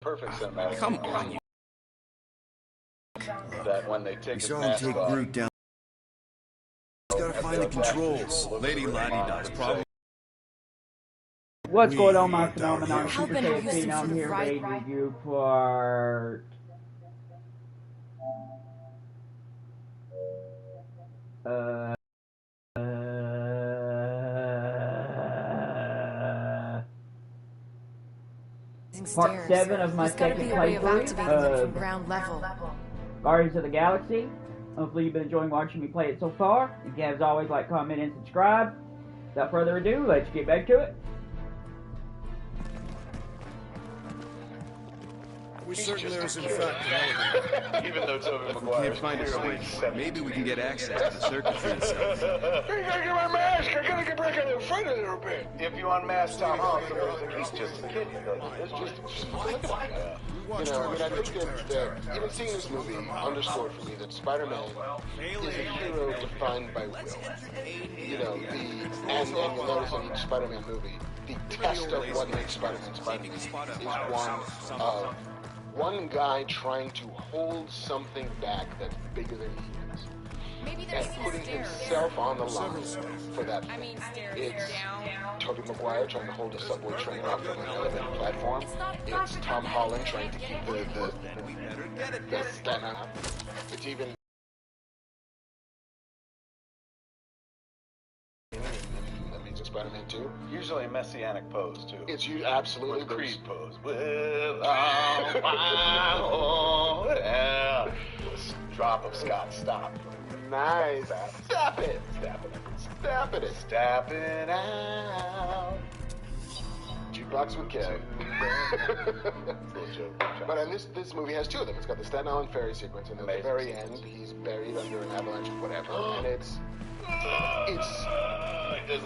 Perfect cinematic. Come on. That when they take his saw him mask take off, Groot down. He's gotta find the controls. Lady Laddie Dot's probably. What's going on, my phenomenon? How Super many KFC, used I'm to here ride- ready to review for Part 7 of my second playthrough of ground level. Guardians of the Galaxy. Hopefully you've been enjoying watching me play it so far. If you have, as always, like, comment, and subscribe. Without further ado, let's get back to it. We certain there's in fact an elevator. even though Tobey If we Maguire can't find a switch, maybe we can get access to the circuitry itself. I gotta get my mask. I gotta get back out in front a little bit. If you unmask Tom Holland, he's just a kid. It's just look at him. You know, I mean, I think that even seeing this movie underscored for me that Spider-Man is a hero defined by will. You know, and you'll notice in each Spider-Man movie, the test of what makes Spider-Man Spider-Man is one guy trying to hold something back that's bigger than he is. And putting himself on the line for that thing. It's Tobey Maguire trying to hold a subway train off of an elevated platform. It's Tom Holland trying to keep the stand up. It's even Amazing Spider-Man 2. Usually a messianic pose too. It's you absolutely With Creed pose. Well, oh, yeah. Drop of Scott, stop. nice. Stop it. Stap it. Stop it. Stap it out. Jukebox with Kev. But and this movie has two of them. It's got the Staten Island ferry sequence, and at the very end, he's buried under an avalanche of whatever, and it's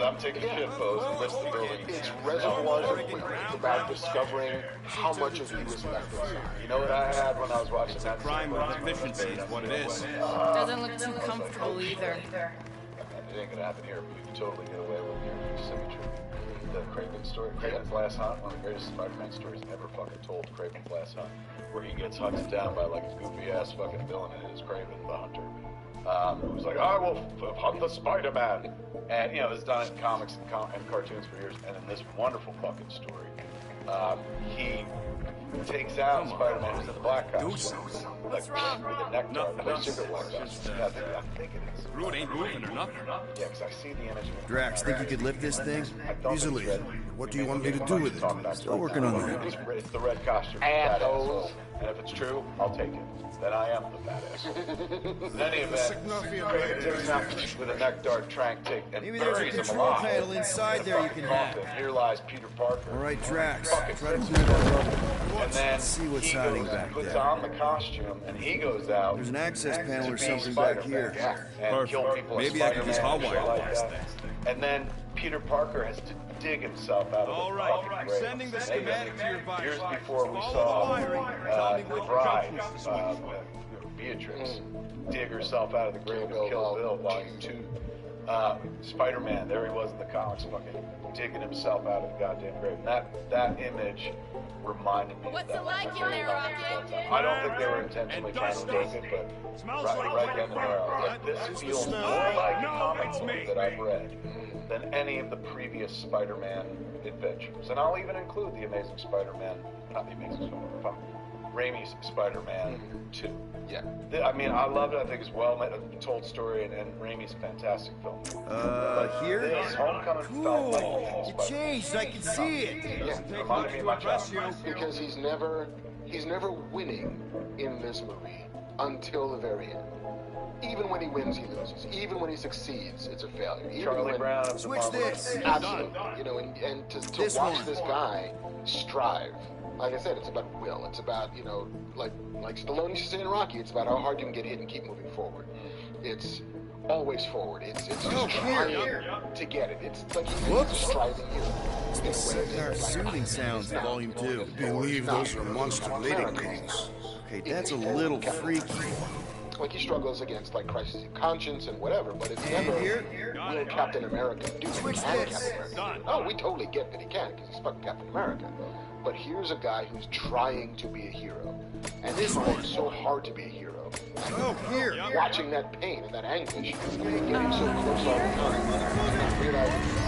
I'm taking shit pose and lifts the building. It's reservoirs of will. It's about discovering how much of you is left inside. You know what I had when I was watching that? Crime of efficiency is what it is. Doesn't look too comfortable either. It ain't gonna happen here, but you can totally get away with your symmetry. The Kraven story, Kraven's Last Hunt, one of the greatest Spider-Man stories ever fucking told, Kraven's Last Hunt, where he gets hunted down by like a goofy ass fucking villain and it is Kraven the Hunter. Who's like, I will hunt the Spider-Man. And, you know, it's done in comics and cartoons for years. And in this wonderful fucking story, he takes out Spider-Man who's in the black costume. Like, with a neck guard, the secret black costume. I think it is. Groot ain't moving or nothing. Yeah, because I see the image of him. Drax, think you could lift this thing? Easily. What do you want me to do with it? Still working on that. It's the red costume. Assholes. And if it's true, I'll take it. Then I am the badass. In any event, Kraven takes him out with a neck dart trank tick and Maybe there's a buries him control alive. panel inside there you can hack. Here lies Peter Parker. All right, Drax, Fucking try to flips move him that over. up. And then See what's he hiding goes back and puts there. on the costume, and he goes out. There's an access panel to or be something back Spider-Man, here. and kill people. as Maybe I can just Spider-Man and hotwire shit this like that. And then Peter Parker has to dig himself out of All the right, fucking grave. sending the schematic to your advisor. Years before we Follow saw the wiring. Tell me the what bride, junctions to switch. Beatrix, dig herself out of the grave and kill Bill, Volume 2. Spider-Man, there he was in the comics, fucking digging himself out of the goddamn grave. And that image reminded me What's of that. it like in there, Rocket? I don't think they were intentionally trying to make it, but right then and there, I was like, this feels more like a comic book that I've read than any of the previous Spider-Man adventures. And I'll even include the Amazing Spider-Man, not the Amazing Spider-Man, Raimi's Spider-Man 2. Yeah. I mean, I love it. I think it's well-told story, and Raimi's a fantastic film. Here? This Homecoming felt like Cool. It changed. I can see it. Yeah. Reminded me of my childhood. Because he's never winning in this movie until the very end. Even when he wins, he loses. Even when he succeeds, it's a failure. Even Charlie when, Brown of the Switch Marvel this. Universe. Absolutely. You know, and to This watch one. this guy strive. Like I said, it's about will. It's about, you know, like Stallone used to say in Rocky, it's about how hard you can get hit and keep moving forward. It's always forward. It's just trying to get it. It's like he's a striving hero. It's the Signar soothing sounds in Volume 2. Believe those are monster mating calls. Okay, that's a little freaky. Like he struggles against like crisis of conscience and whatever, but it's And never here? will Captain America do it. Switch He can this. Captain America. Oh, we totally get that he can because he's fucking Captain America. But here's a guy who's trying to be a hero, and trying so hard to be a hero. Oh, here. Watching that pain and that anguish, and then getting so close all the time, and not realizing he's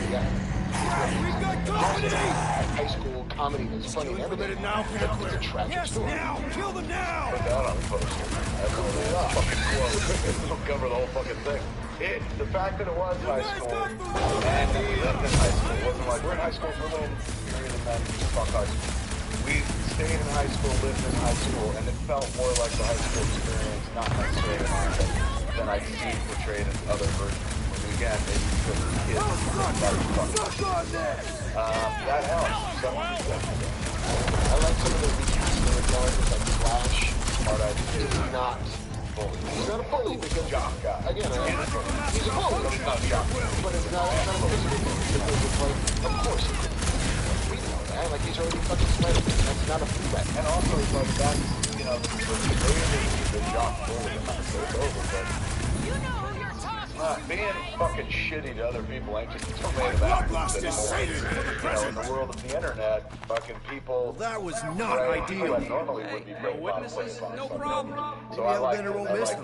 We've got company! high school comedy that's funny and everything. Now, It's a tragic story. now! Kill them now! Put that on the poster. That's all they are. Fucking quote. It'll cover the whole fucking thing. The fact that it was high school, and we lived in high school, it wasn't like we're in high school for a little period and then fuck high school. We stayed in high school, lived in high school, and it felt more like the high school experience, not necessarily than I'd seen portrayed in other versions. Again, maybe because the kids that helps. I like some of the recasting of characters like Flash. He's not bully. He's not a bully because jock guy. Again, he's a bully. He's not a jock. But it's not a physical thing. Because it's like, of course, we know that. Like he's already fucking Spider-Man. That's not a threat. And also, it's like that's the jock bully. I'm not saying it's over, but being fucking shitty to other people ain't just a tomato apples anymore. You know, in the world of the internet, fucking people. That was not ideal. That normally would be no witnesses, no problem. So Maybe I like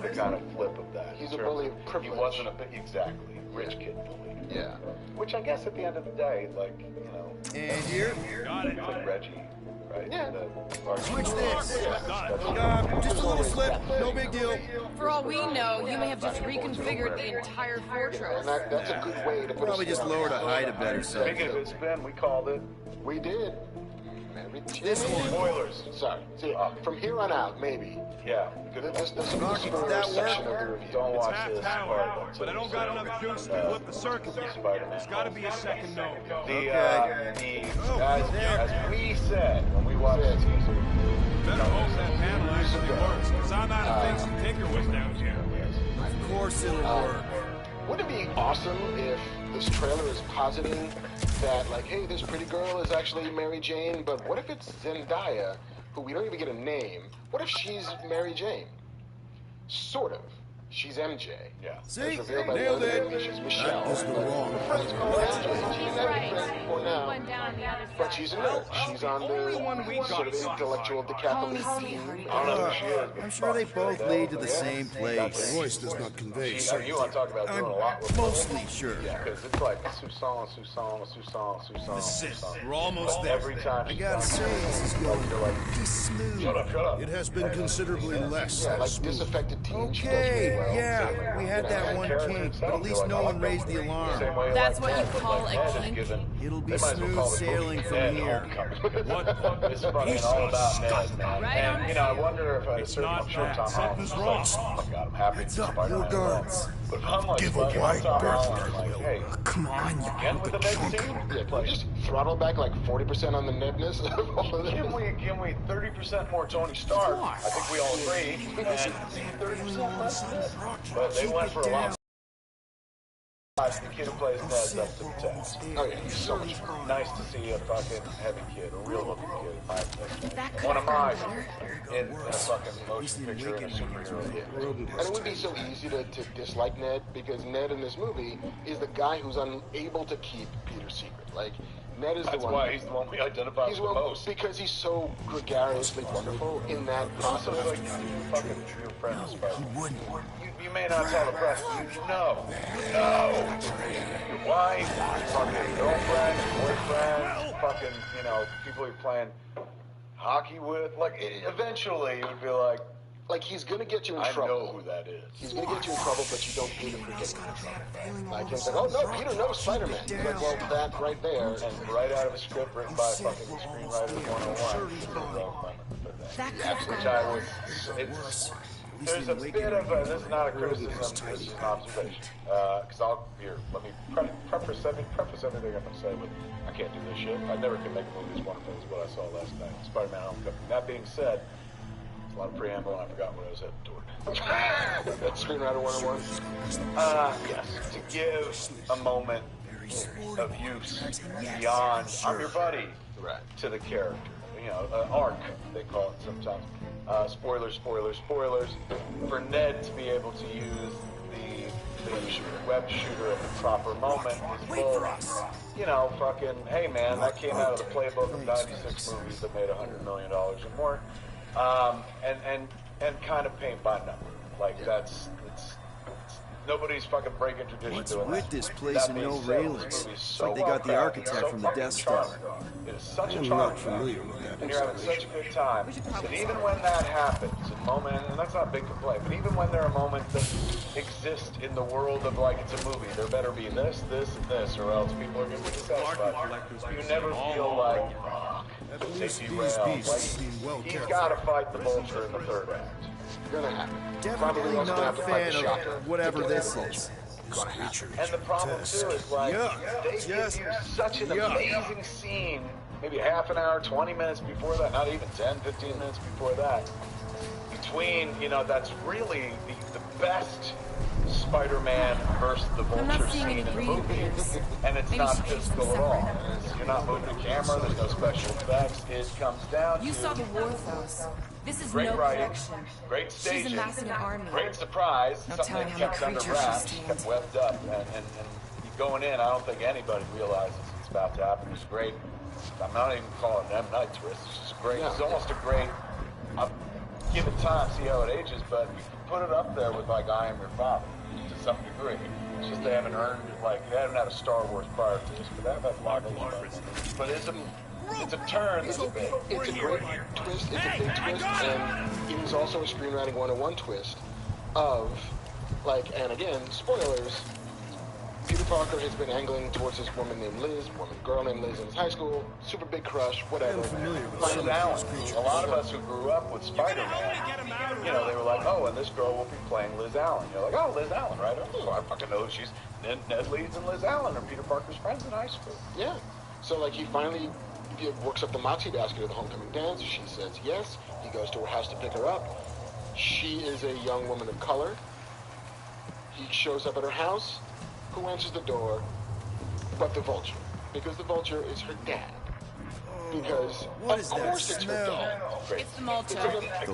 the kind of flip of that. He's a bully of privilege. He wasn't a bit exactly rich kid bully. Yeah. Which I guess at the end of the day, like you know. And here? It's like Reggie. Right? Yeah. Switch this. Just a little slip, no big deal. For all we know, you may have just reconfigured the entire fortress. And that's a good way to put Probably just lowered a height a bit or something. Speaking of it, Ben, we called it. We did. This one. Spoilers. Sorry. See, from here on out, maybe. Yeah. This will be the spoiler section of the review. Don't watch this part. But I don't got enough juice to flip the circuit yet. There's got to be a second note. As we said when we watched the teaser. Better hope that panel actually works, because I'm out of things to tinker with down here. Of course it'll work. Wouldn't it be awesome if this trailer is positing that, like, hey, this pretty girl is actually Mary Jane, but what if it's Zendaya, who we don't even get a name? What if she's Mary Jane? Sort of. She's MJ. Yeah. As revealed by the Nailed other it. movie, she's Michelle. That is the wrong. Her friends call her MJ. She's never Right. been friends before now. One down on the other But side. she's a nerd. She's on the sort of intellectual decathlete team. I don't know who she is. I'm sure they both lead to the same place. Voice does not convey You certainty. want to talk about doing a lot with Mostly sure. Yeah, because it's like Susan. We're almost there. Every time I she gotta say, this is going pretty smooth. shut up. It has been considerably less Yeah, than like smooth. disaffected teen. She does Okay, really well. yeah, we had that one kink, but at least no one raised the alarm. That's what you call a kink? It'll be smooth sailing from here. It's fucking all about Ned, man. Right And, on. you know, I wonder if It's not I'm sure that. Tom Something's Holland's wrong. like, oh my god, I'm happy Heads to up, Spider-Man your guards. But if I'm like, Give a fucking wide Tom berth, Holland, if like, you will. hey, Come on, you again with the next scene? Yeah, can we just throttle back like 40% on the nedness of all of this? Can we 30% more Tony Stark? I think we all agree. And 30% less of this. But they went for a lot. The kid who plays Ned's up to the test. Oh yeah, he's so much fun. Nice to see a fucking heavy kid, a real looking kid. That could One of have mine gone better. in a fucking motion picture in a superhero movie. Rodent And has it would be so easy to dislike Ned because Ned in this movie is the guy who's unable to keep Peter's secret. Like, Ned is That's the one. why he's the one we identify with He's the one most. because he's so gregariously wonderful in that Also, process. like, fucking true friend of Spider-Man. You may not tell the press, you know. Your wife, your fucking girlfriend, your boyfriend, fucking, you know, people you're playing hockey with. Like, eventually it would be like, He's gonna get you in I trouble. know who that is. He's gonna get you in trouble, but you don't pay him for getting you in trouble. Like, he's like, oh no, Peter knows Spider-Man. He's like, well, that right there. And right out of a script written by fucking screenwriter 101. That could have Which gone I better. was, there's a bit of a, this is not a criticism, this is an observation. Because let me preface everything I'm going to say with, I can't do this shit. I never can make a movie as wonderful as what I saw last night. Spider-Man Homecoming. That being said, there's a lot of preamble and I forgot what I was headed toward. That screenwriter 101. Yes, to give a moment of use beyond, I'm your buddy, Right. to the character. You know, arc, they call it sometimes. Spoilers. For Ned to be able to use the web shooter at the proper moment is both, you know, fucking, hey man, that came out of the playbook of 96 movies that made $100 million or more, and kind of paint by number. Like, nobody's fucking breaking tradition What's doing with that. this place and no railings? It's like they got the architect from the Death Star. It is such a I'm charm, not familiar with that. and you're having such a good time that even when that happens, and that's not a big complaint, but even when there are moments that exist in the world of like it's a movie, there better be this, this, and this, or else people are going to be dissatisfied. You never feel like, At least they these derailed. beasts Like, seem well he's kept. got to fight the vulture in the third act. Gonna happen. Definitely Probably also gonna not have a to fight fan the shocker. of whatever to get this the vulture. is. Gonna happen. And the problem too is like they give you such an amazing scene, maybe half an hour, 20 minutes before that, not even 10, 15 minutes before that. Between, you know, that's really the best Spider-Man versus the Vulture scene in the movie. And it's not physical at all. You're not moving a camera, there's no special effects. It comes down to You saw the Warthos. This is great no writing, correction. great She's staging, amassing an army. great surprise, No something telling that how kept many under creatures she wraps, stands. kept webbed up, and going in, I don't think anybody realizes it's about to happen. It's great. I'm not even calling it an M. Night twist. It's just great. Yeah. It's almost a great. I'll give it time, see how it ages, but you can put it up there with like I Am Your Father to some degree. It's just they haven't earned they haven't had a Star Wars prior to this, but they have had a lot of. But it's a turn that's big. It's a great twist. It's a big twist, and it is also a screenwriting 101 twist of, like, and again, spoilers. Peter Parker has been angling towards this woman named Liz, girl named Liz in his high school, super big crush, whatever. I'm familiar with Liz some of Allen. these creatures. A lot of us who grew up with Spider-Man, you know, they were like, oh, and this girl will be playing Liz Allen. You're like, oh, Liz Allen, right? Oh, I fucking know she's Ned Leeds and Liz Allen are Peter Parker's friends in high school. Yeah. So, like, he finally works up the Moxie basket at the homecoming dance. She says yes. He goes to her house to pick her up. She is a young woman of color. He shows up at her house. Who answers the door but the Vulture? Because the Vulture is her dad. Because, What of is that course, it's her smell? dad. It's the Malta.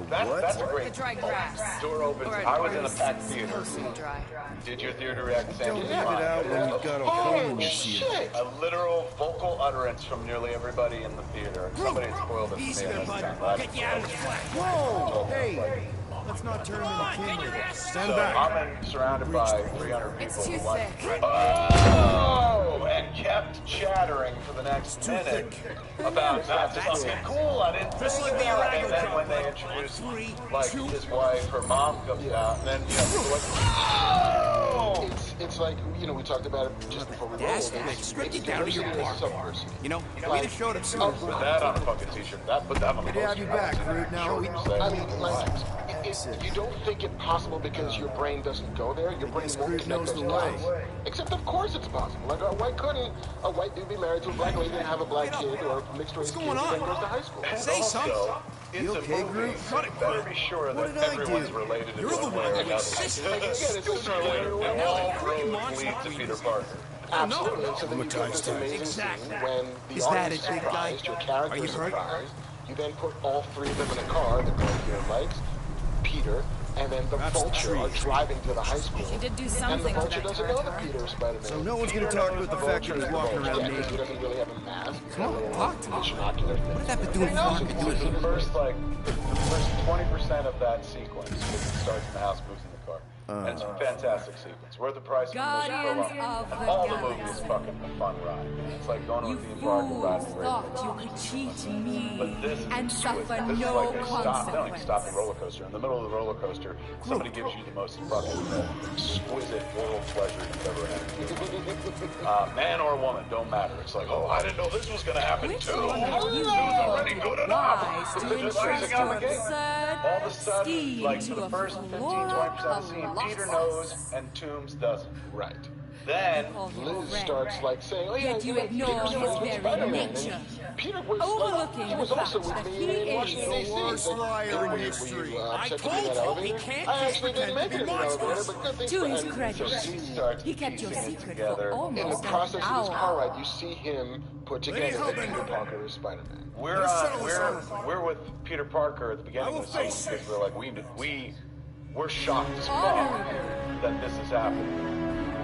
That's a The great dry grass. door opens. Or I was in a it's packed theater. supposed to be dry. Did your theater react the same? Don't as leave it mine? out when you've got a hole in your seat. Shit! A literal vocal utterance from nearly everybody in the theater. Somebody had spoiled it for me. Easier, bud. Get you out of the flat. Whoa! Hey! Let's not turn him into King Raiders. Stand So back. I'm surrounded by 300 people. It's too who like, thick. oh, and kept chattering for the next minute about that's fucking cool. I didn't Just think like the that. And Arago then Cup. when they introduce 3, like 2, his wife, her mom comes out, and then people are like, oh. It's like, you know, we talked about it just before we rolled. Strip it down to your diversity bar as subversity. You know, we just showed up soon. Put that on a fucking t-shirt. Put that on the Good to have you back, Groot. Now, I mean, like, you don't think it possible because your brain doesn't go there. Your brain guess won't Groot connect knows those the way. dots. Except, of course, it's possible. Like, why couldn't a white dude be married to a black lady and have a black kid or mixed race kid going who on? then goes to high school? Say something. It's You a okay, movie, Groot? so you better be sure What that did I everyone's do? related in You're the one way one or who another. insisted. Sooner or later, we're all road monster lead to queens. Peter Parker. Absolutely. So then you get this amazing Exactly. scene when the Is that audience is it, big guy? surprised, your character Are you is hurt? surprised. You then put all three of them in a car, the girl Peter likes, Peter, and then the That's the Vulture are treat. driving to the high school. She did do And the something to Vulture that doesn't know that character. Peter is Spider-Man. So no one's going to talk about the fact that he's walking around Yeah, because he naked. doesn't really have a mask. Come on, talk to me. Binocular thing. What does that have to do with Parker doing The it? first, the first 20% of that sequence, when it starts in the house, moves in the car. And it's a fantastic sequence. Worth the price of admission for Guardians alone. of And the all the movie is Galaxy. fucking a fun ride. It's like going to a You theme park and fools riding a great thought you could cheat me But this is and exquisite. suffer This is no like they don't even stop the consequence. roller coaster. In the middle of the roller coaster, somebody gives you the most fucking exquisite oral pleasure you've ever had. Man or woman, don't matter. It's like, oh, I didn't know this was going to happen Which too. one It of you was already good enough. wise to Just icing entrust on the your cake. absurd All of a sudden, scheme like for to the a first 15, Flora 20% of the scene, Peter knows and Toombs doesn't. Right. Then Liz starts like saying, "Oh yeah, Yet you know, ignore Peter's his friends with very Spider-Man." nature, And Peter was overlooking like, he was the also fact with that me he in is Washington the D.C. worst So, liar in were you history. upset to be in I that told you, elevator? he can't I just actually didn't pretend make to it be in the elevator, monstrous. but good things To for his him. credit, so she starts he kept your piecing it secret together. for In the almost process an of this car hour. ride, you see him put Lady together that Hellbender. Peter Parker is Spider-Man. We're with Peter Parker at the beginning of the scene because we're like, we're shocked as fuck that this is happening.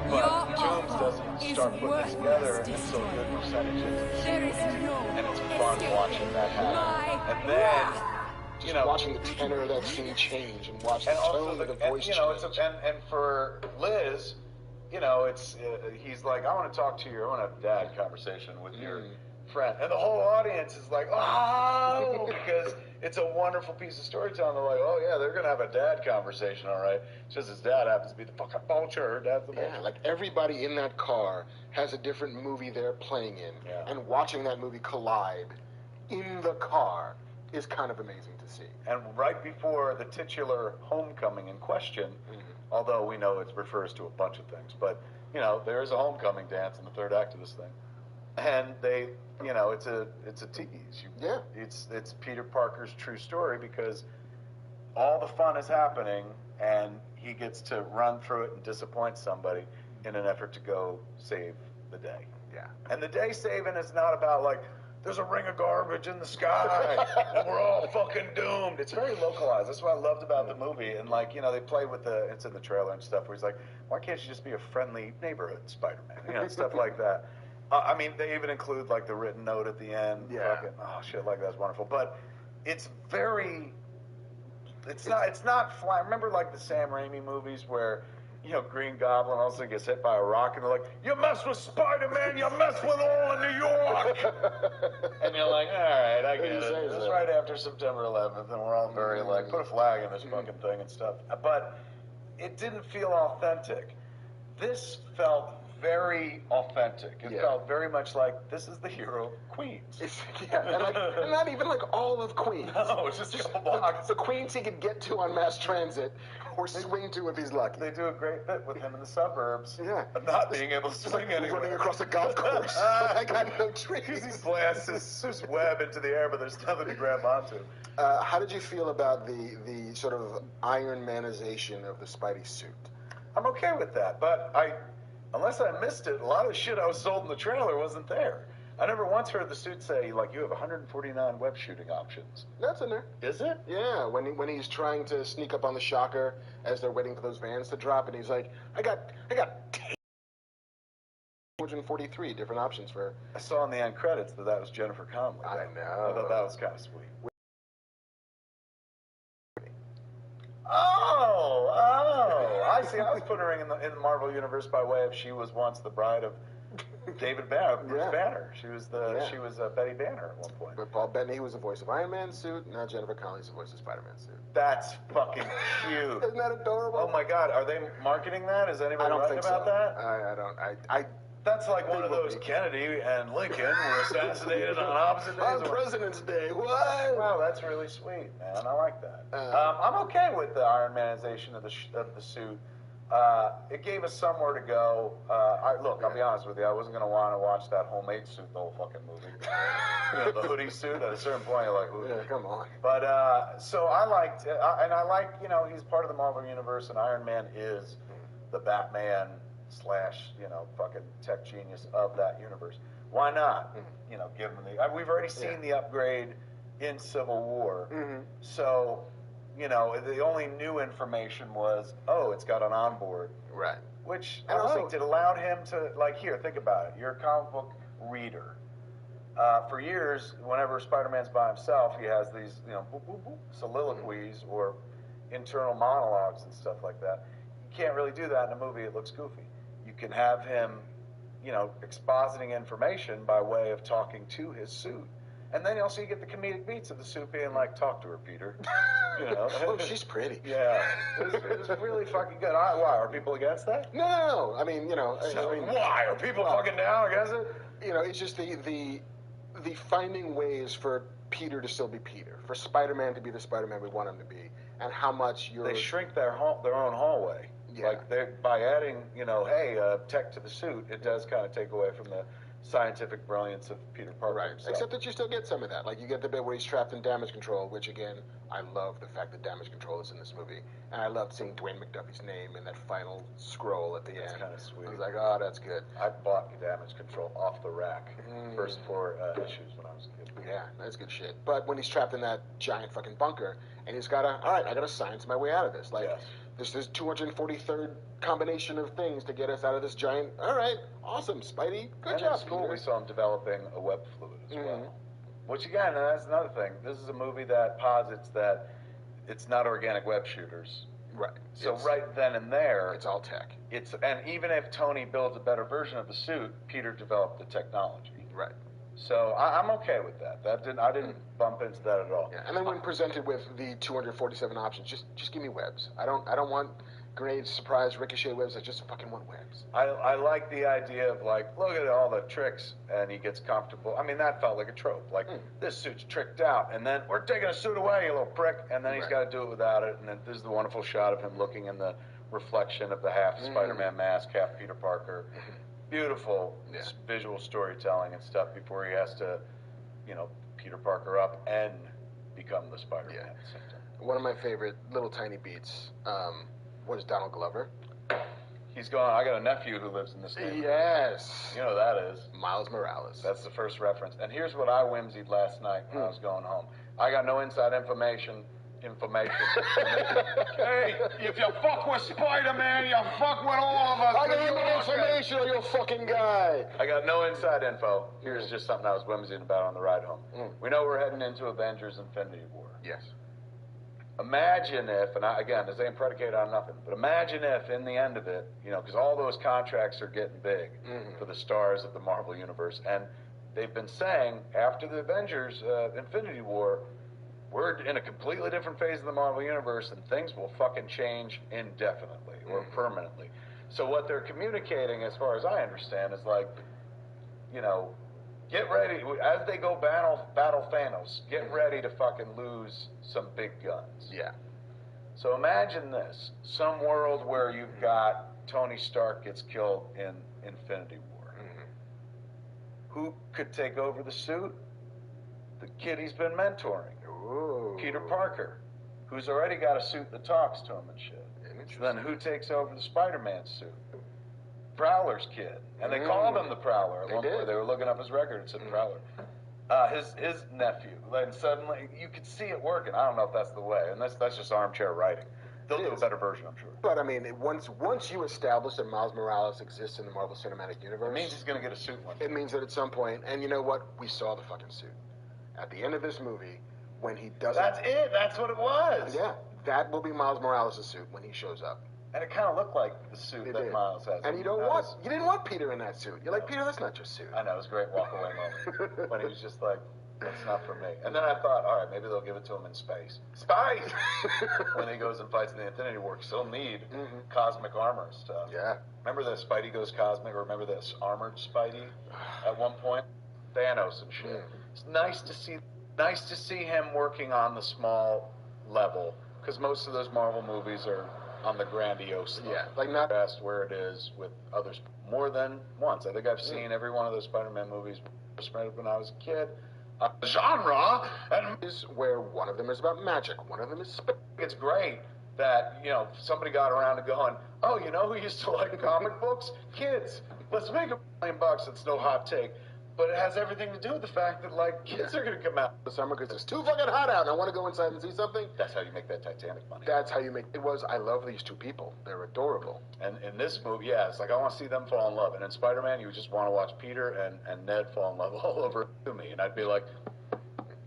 But Toombs doesn't start putting it together until a good percentage into the sequence. And it's fun watching that happen. And then, you know, watching the tenor of that scene change and watching the tone of the voice change. And for Liz, you know, it's he's like, I want to talk to you. I want to have a dad conversation with your friend. And the whole audience is like, oh, because it's a wonderful piece of storytelling. They're like, oh yeah, they're gonna have a dad conversation, all right. It's just his dad happens to be the fucking vulture. Dad's the vulture. Yeah, like everybody in that car has a different movie they're playing in, and watching that movie collide in the car is kind of amazing to see. And right before the titular homecoming in question, although we know it refers to a bunch of things, but you know, there is a homecoming dance in the third act of this thing, and they, you know, it's a tease. It's Peter Parker's true story because all the fun is happening, and he gets to run through it and disappoint somebody in an effort to go save the day. Yeah, and the day saving is not about like, there's a ring of garbage in the sky and we're all fucking doomed. It's very localized. That's what I loved about the movie. And like, you know, they play with it's in the trailer and stuff where he's like, why can't you just be a friendly neighborhood Spider-Man? You know, stuff like that. I mean, they even include like the written note at the end. Yeah. Fucking, oh shit, like that's wonderful. But it's very, it's not flat. Remember like the Sam Raimi movies where, you know, Green Goblin also gets hit by a rock, and they're like, you mess with Spider-Man, you mess with all of New York! And you're like, all right, I get it. It was right after September 11th, and we're all very like, put a flag in this fucking thing and stuff. But it didn't feel authentic. This felt very authentic. It felt very much like, this is the hero of Queens. And not even like all of Queens. No, it's just a couple blocks. The Queens he could get to on mass transit, or swing to if he's lucky. They do a great bit with him in the suburbs of not being able to swing anywhere. Running across a golf course. I got no trees. He blasts his web into the air, but there's nothing to grab onto. How did you feel about the sort of Iron Manization of the Spidey suit? I'm okay with that, but unless I missed it, a lot of the shit I was sold in the trailer wasn't there. I never once heard the suit say, like, you have 149 web shooting options. That's in there. Is it? Yeah, when he's trying to sneak up on the Shocker as they're waiting for those vans to drop, and he's like, I got 243 different options for... I saw in the end credits that was Jennifer Connelly. I know. I thought that was kind of sweet. Oh, I see. I was putting her in the Marvel Universe by way of she was once the bride of David Banner, Bruce Banner. She was Betty Banner at one point. But Paul Bettany was the voice of Iron Man's suit. Now Jennifer Connelly's the voice of Spider-Man's suit. That's fucking cute. Isn't that adorable? Oh my God, are they marketing that? Is anybody writing about that? I don't. That's like one of those Kennedy and Lincoln were assassinated on opposite days. On President's Day. What? Wow, that's really sweet, man. I like that. I'm okay with the Iron Manization of the suit. It gave us somewhere to go. I'll be honest with you. I wasn't going to want to watch that homemade suit the whole fucking movie. You know, the hoodie suit. At a certain point, you're like, ooh. Yeah, come on. But so I liked, and I like, you know, he's part of the Marvel Universe, and Iron Man is the Batman / you know, fucking tech genius of that universe. Why not? You know, give him we've already seen the upgrade in Civil War. So, you know, the only new information was, it's got an onboard. Right. Which I think it allowed him to, like, here, think about it. You're a comic book reader. For years, whenever Spider-Man's by himself, he has these, you know, soliloquies or internal monologues and stuff like that. You can't really do that in a movie. It looks goofy. You can have him, you know, expositing information by way of talking to his suit. And then also you get the comedic beats of the suit being like, talk to her, Peter. You know? Oh, she's pretty. Yeah. It was really fucking good. Why? Are people against that? No. I mean, you know. Why? Are people fucking down against it? You know, it's just the finding ways for Peter to still be Peter, for Spider-Man to be the Spider-Man we want him to be, and how much they shrink their own hallway. Yeah. Like by adding, you know, tech to the suit, it does kind of take away from the scientific brilliance of Peter Parker. Right. himself. Except that you still get some of that. Like you get the bit where he's trapped in damage control, which again, I love the fact that damage control is in this movie, and I loved seeing Dwayne McDuffie's name in that final scroll at the end. That's kind of sweet. I was like, oh, that's good. I bought damage control off the rack first 4 issues when I was a kid. Yeah, that's good shit. But when he's trapped in that giant fucking bunker, and he's got to, all right, I got to science my way out of this. Like, this 243rd combination of things to get us out of this giant. All right, awesome, Spidey, good job. In school, we saw him developing a web fluid as well. Which again, that's another thing. This is a movie that posits that it's not organic web shooters. Right. So right then and there, it's all tech. And even if Tony builds a better version of the suit, Peter developed the technology. Right. So I'm okay with that. I didn't bump into that at all. Yeah. And then when presented with the 247 options, just give me webs. I don't want grenades, surprise, ricochet webs. I just fucking want webs. I like the idea of like, look at all the tricks, and he gets comfortable. I mean, that felt like a trope. Like, this suit's tricked out, and then we're taking a suit away, you little prick, and then he's got to do it without it. And then this is the wonderful shot of him looking in the reflection of the half Spider-Man mask, half Peter Parker. Beautiful visual storytelling and stuff before he has to, Peter Parker up and become the Spider-Man at the same time. One of my favorite little tiny beats was Donald Glover. He's going, I got a nephew who lives in this neighborhood. Yes. You know who that is. Miles Morales. That's the first reference. And here's what I whimsied last night when I was going home. I got no inside information. Hey, if you fuck with Spider-Man, you fuck with all of us. I got no information on your fucking guy. I got no inside info. Here's just something I was whimsying about on the ride home. We know we're heading into Avengers Infinity War. Yes. Imagine if, and again, this ain't predicated on nothing, but imagine if in the end of it, because all those contracts are getting big for the stars of the Marvel Universe, and they've been saying after the Avengers Infinity War, we're in a completely different phase of the Marvel Universe, and things will fucking change indefinitely or permanently. So what they're communicating, as far as I understand, is like, get ready, as they go battle Thanos, get ready to fucking lose some big guns. Yeah. So imagine this, some world where you've got Tony Stark gets killed in Infinity War. Who could take over the suit? The kid he's been mentoring. Ooh. Peter Parker, who's already got a suit that talks to him and shit. Then who takes over the Spider-Man suit? Prowler's kid. And they called him the Prowler at one point. They were looking up his record and said Prowler. His nephew. And suddenly, you could see it working. I don't know if that's the way. And that's just armchair writing. They'll do a better version, I'm sure. But, I mean, once you establish that Miles Morales exists in the Marvel Cinematic Universe... It means he's going to get a suit one day. It means that at some point, and you know what? We saw the fucking suit. At the end of this movie, when he doesn't... That's it. That's what it was. Yeah. That will be Miles Morales' suit when he shows up. And it kind of looked like the suit that Miles has. And you didn't want Peter in that suit. You're like, Peter, that's not your suit. I know, it was a great walk-away moment. When he was just like, that's not for me. And then I thought, all right, maybe they'll give it to him in space. Space! When he goes and fights in the Infinity War, because he'll need cosmic armor and stuff. Yeah. Remember the Spidey goes cosmic, or remember this armored Spidey at one point? Thanos and shit. It's nice to see him working on the small level, because most of those Marvel movies are on the grandiose level. Yeah, like not past where it is with others more than once. I think I've seen every one of those Spider-Man movies when I was a kid. Genre, and is where one of them is about magic, one of them is it's great that, somebody got around to going, oh, you know who used to like comic books? Kids. Let's make $1 million. It's no hot take. But it has everything to do with the fact that, kids are going to come out the summer because it's too fucking hot out and I want to go inside and see something. That's how you make that Titanic money. That's how you make it. I love these two people. They're adorable. And in this movie, it's like I want to see them fall in love. And in Spider-Man, you just want to watch Peter and Ned fall in love all over to me. And I'd be like...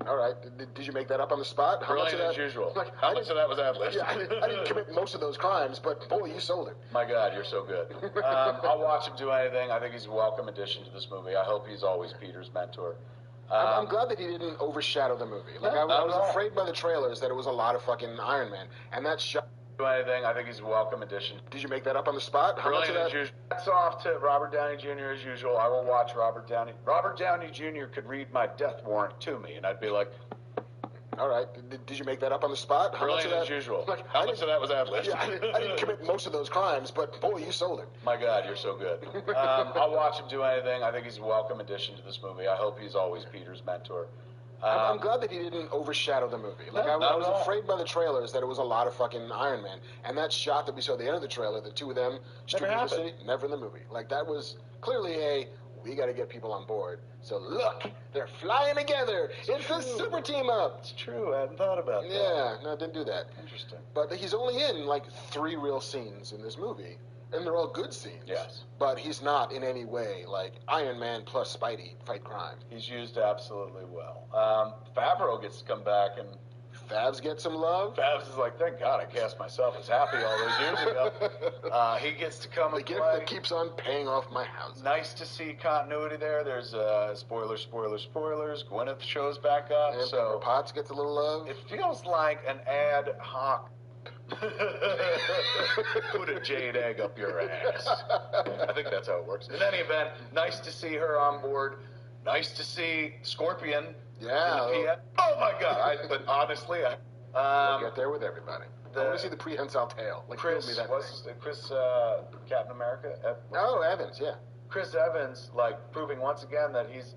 All right. Did you make that up on the spot? How much of that? As usual. How much of that was ad-libbed? Yeah, I didn't commit most of those crimes, but boy, you sold it. My God, you're so good. I'll watch him do anything. I think he's a welcome addition to this movie. I hope he's always Peter's mentor. I'm glad that he didn't overshadow the movie. I was afraid by the trailers that it was a lot of fucking Iron Man, and that shot. Anything, I think he's a welcome addition. Did you make that up on the spot? How much of that? That's off to Robert Downey Jr. as usual. I will watch Robert Downey. Robert Downey Jr. could read my death warrant to me, and I'd be like, all right. Did you make that up on the spot? How much of that? As usual. How much of that was ad-libbed? Yeah, I didn't commit most of those crimes, but boy, you sold it. My God, you're so good. I'll watch him do anything. I think he's a welcome addition to this movie. I hope he's always Peter's mentor. I'm glad that he didn't overshadow the movie. I was afraid by the trailers that it was a lot of fucking Iron Man. And that shot that we saw at the end of the trailer, the two of them, never in the movie. That was clearly a we got to get people on board. So look, they're flying together. It's a super team up. It's true. I hadn't thought about that. Yeah, no, didn't do that. Interesting. But he's only in like 3 real scenes in this movie, and they're all good scenes. Yes. But he's not in any way like Iron Man plus Spidey fight crime. He's used absolutely well. Favreau gets to come back, and Fabs get some love. Fabs is like, thank God I cast myself as Happy all those years ago. He gets to come The and gift play. that keeps on paying off my house. Nice to see continuity there. There's spoilers. Gwyneth shows back up. And so Pepper Potts gets a little love. it feels like an ad hoc. Put a jade egg up your ass. I think that's how it works. In any event, nice to see her on board. Nice to see Scorpion. Yeah. In the oh my God! But honestly, We'll get there with everybody. I want to see the prehensile tail. Like, Chris, build me that what's thing. his name? Chris Captain America. Oh, Evans, yeah. Chris Evans, like proving once again that he's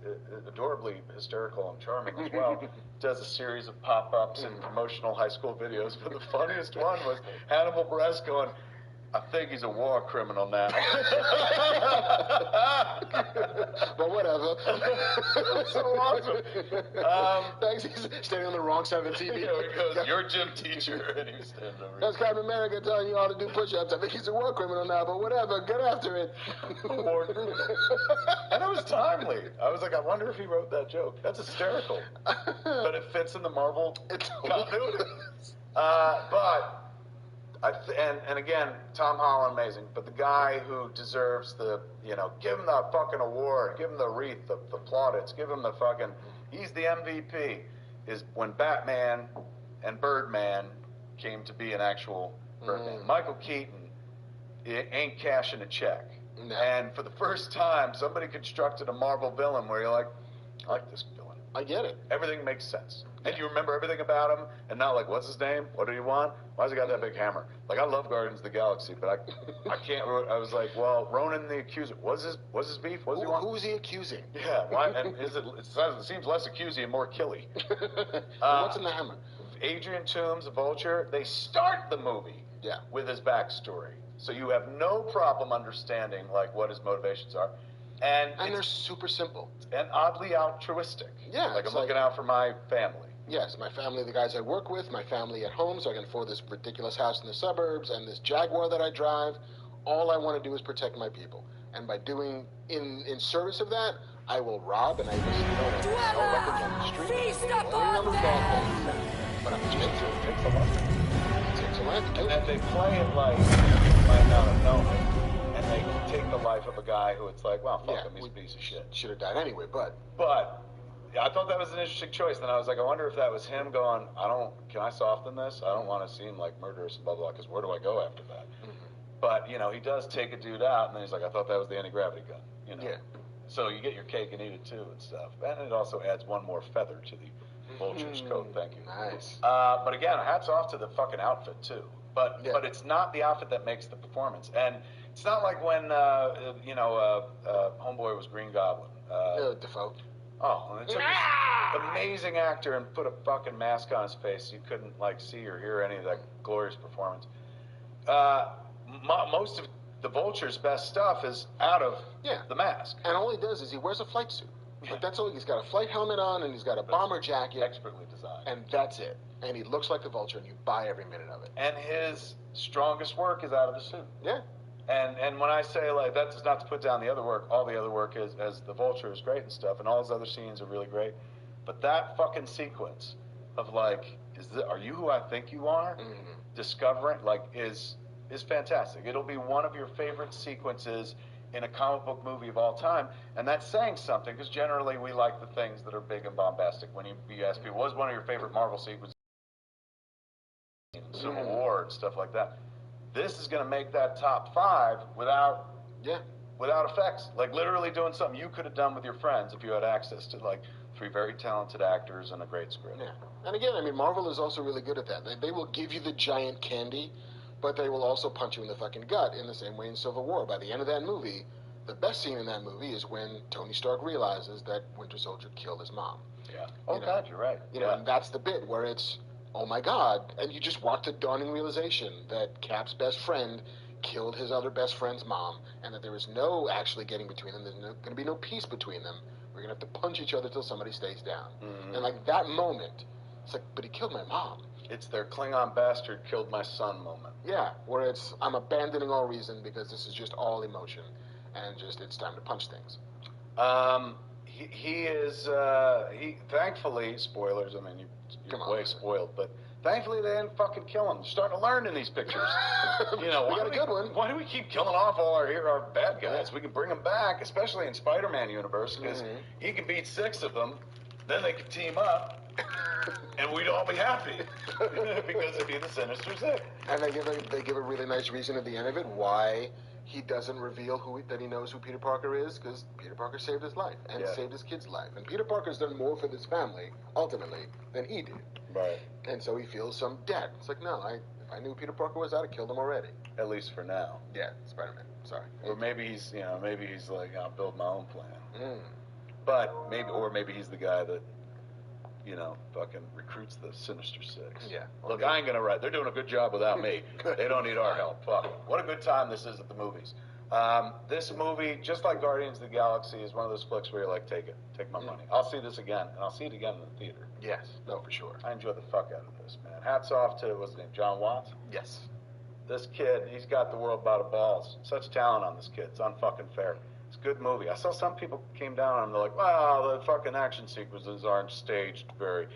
adorably hysterical and charming as well. Does a series of pop-ups and promotional high school videos. But the funniest one was Hannibal Buress going, I think he's a war criminal now. But whatever. So awesome. Thanks, he's standing on the wrong side of the TV. He goes, you're gym teacher, and he stands over That's Captain America telling you all to do push-ups. I think he's a war criminal now, but whatever. Get after it. War criminal. And it was timely. I was like, I wonder if he wrote that joke. That's hysterical. But it fits in the Marvel continuity. But... and again, Tom Holland, amazing. But the guy who deserves the, give him the fucking award, give him the wreath, the plaudits, give him the fucking, he's the MVP, is when Batman and Birdman came to be an actual Birdman. Michael Keaton ain't cashing a check. No. And for the first time, somebody constructed a Marvel villain where you're like, I like this villain. I get it. Everything makes sense. And you remember everything about him, and not like, what's his name? What do you want? Why's he got that big hammer? Like, I love Guardians of the Galaxy, but I can't. I was like, well, Ronan the Accuser. What's his beef? What does he want? Who's he accusing? Yeah. Why? And it seems less accusing and more killy. What's in the hammer? Adrian Toomes, the Vulture. They start the movie with his backstory, so you have no problem understanding like what his motivations are. And they're super simple. And oddly altruistic. Yeah. Like I'm looking out for my family. Yes, my family, the guys I work with, my family at home, so I can afford this ridiculous house in the suburbs and this Jaguar that I drive. All I want to do is protect my people. And by doing, in service of that, I will rob and I will sell weapons on the street. Feast upon them! But I'm into it. It takes a lot. It takes a lot. And then they play it like you might not have known it. And they take the life of a guy who it's like, well, fuck him, he's a piece of shit. Should have died anyway, but I thought that was an interesting choice. Then I was like, I wonder if that was him going, can I soften this? I don't want to seem like murderous and blah, blah, because where do I go after that? But, he does take a dude out, and then he's like, I thought that was the anti-gravity gun, Yeah. So you get your cake and eat it too and stuff. And it also adds one more feather to the Vulture's coat. Thank you. Nice. But again, hats off to the fucking outfit too. But it's not the outfit that makes the performance. And it's not like when, Homeboy was Green Goblin. Defoe. Oh, and it took this amazing actor and put a fucking mask on his face so you couldn't, see or hear any of that glorious performance. Most of the Vulture's best stuff is out of the mask. And all he does is he wears a flight suit. Like, that's all. He's got a flight helmet on, and he's got a bomber jacket. Expertly designed. And that's it. And he looks like the Vulture, and you buy every minute of it. And his strongest work is out of the suit. Yeah. And when I say, that's not to put down the other work, all the other work is, as the Vulture is great and stuff, and all his other scenes are really great. But that fucking sequence of, are you who I think you are? Discovering, is fantastic. It'll be one of your favorite sequences in a comic book movie of all time, and that's saying something, because generally we like the things that are big and bombastic. When you ask people, what was one of your favorite Marvel sequences? Civil War and stuff like that. This is going to make that top 5 without effects. Literally doing something you could have done with your friends if you had access to 3 very talented actors and a great script. Yeah. And again, Marvel is also really good at that. They will give you the giant candy, but they will also punch you in the fucking gut in the same way in Civil War. By the end of that movie, the best scene in that movie is when Tony Stark realizes that Winter Soldier killed his mom. Yeah. Oh, God, you're right. And that's the bit where it's, oh my God, and you just watch the dawning realization that Cap's best friend killed his other best friend's mom, and that there is no actually getting between them. There's going to be no peace between them. We're going to have to punch each other till somebody stays down. Mm-hmm. And like that moment, it's like, but he killed my mom. It's their Klingon bastard killed my son moment. Yeah, where it's, I'm abandoning all reason because this is just all emotion, and just it's time to punch things. He thankfully, spoilers, I mean, you're way spoiled, but thankfully they didn't fucking kill him. They're starting to learn in these pictures. You know, we got a good one. Why do we keep killing off all our bad guys? We can bring them back, especially in Spider-Man universe, because he can beat 6 of them, then they can team up, and we'd all be happy because it'd be the Sinister Six. And they give a really nice reason at the end of it why he doesn't reveal that he knows who Peter Parker is, because Peter Parker saved his life and saved his kid's life, and Peter Parker's done more for this family ultimately than he did. Right. And so he feels some debt. It's like, no, if I knew who Peter Parker was, I'd have killed him already. At least for now. Yeah, Spider-Man. Sorry. Or maybe he's like, I'll build my own plan. But maybe he's the guy that, fucking recruits the Sinister Six. Yeah. Look, I ain't gonna write. They're doing a good job without me. They don't need our help. Fuck. What a good time this is at the movies. This movie, just like Guardians of the Galaxy, is one of those flicks where you're like, take my money. I'll see this again, and I'll see it again in the theater. Yes. No, for sure. I enjoyed the fuck out of this, man. Hats off to, what's his name, John Watts? Yes. This kid, he's got the world by the balls. Such talent on this kid. It's unfucking fair. It's a good movie. I saw some people came down on him. They're like, wow, the fucking action sequences aren't staged very...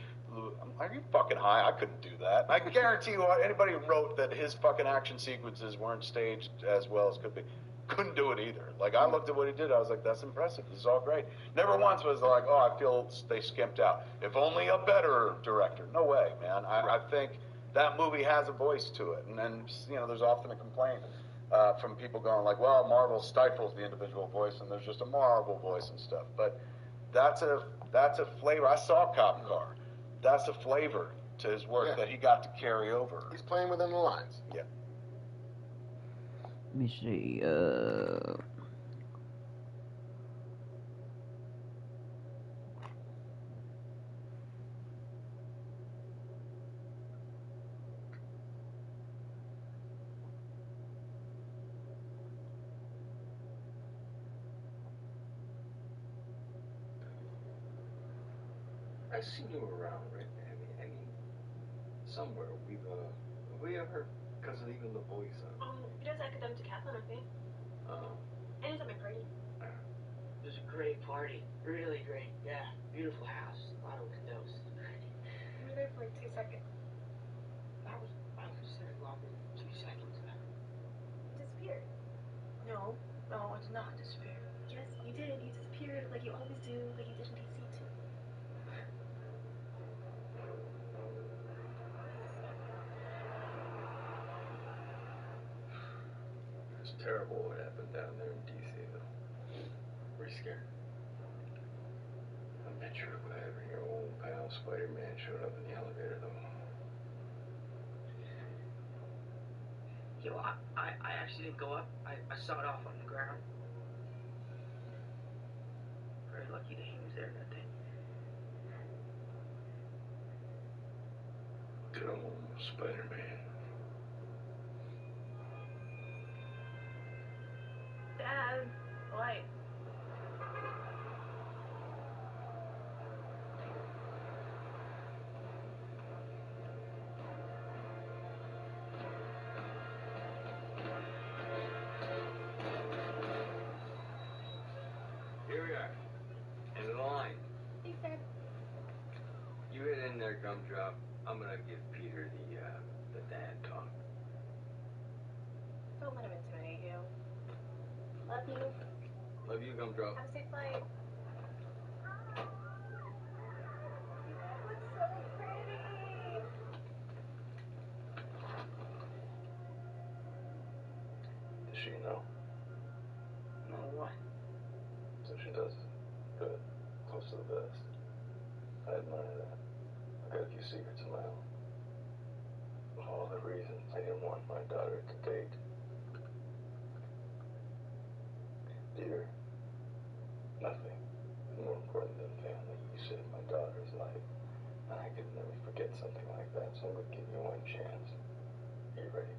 Are you fucking high? I couldn't do that. I guarantee you, anybody who wrote that his fucking action sequences weren't staged as well as could be, couldn't do it either. Like, I looked at what he did, I was like, that's impressive. This is all great. Never once was like, oh, I feel they skimped out. If only a better director. No way, man. I think that movie has a voice to it. And there's often a complaint from people going like, well, Marvel stifles the individual voice, and there's just a Marvel voice and stuff. But that's a flavor. I saw Cop Car. That's a flavor to his work that he got to carry over. He's playing within the lines. Yeah. Let me see. I've seen you around, right? I mean, somewhere have we ever, because of even the voice he does academic decathlon, I think. And he's at my party. It was a great party. Really great. Yeah. Beautiful house. A lot of windows. We were there for like 2 seconds. I was there longer than 2 seconds. He disappeared. No, I did not disappear. Yes, you did. You disappeared like you always do, like you did in DC too. It's terrible what happened down there in DC, though. Were you scared? I bet you're glad when your old pal Spider-Man showed up in the elevator, though. Yo, I actually didn't go up. I saw it off on the ground. Very lucky that he was there that day. Good old Spider-Man. Dad, what? Here we are. In the line. Thanks, Dad. You get in there, Gumdrop. I'm gonna give Peter the dad talk. Don't let him intimidate you. Love you. Love you, Gumdrop. Have a safe flight. Looks so pretty. Does she know? No, what? So she does. Good. Close to the best. I admire that. I got a few secrets of my own. All the reasons I didn't want my daughter to date. Peter, nothing is more important than family. You saved my daughter's life, and I could never forget something like that, so I'm going to give you one chance. Are you ready?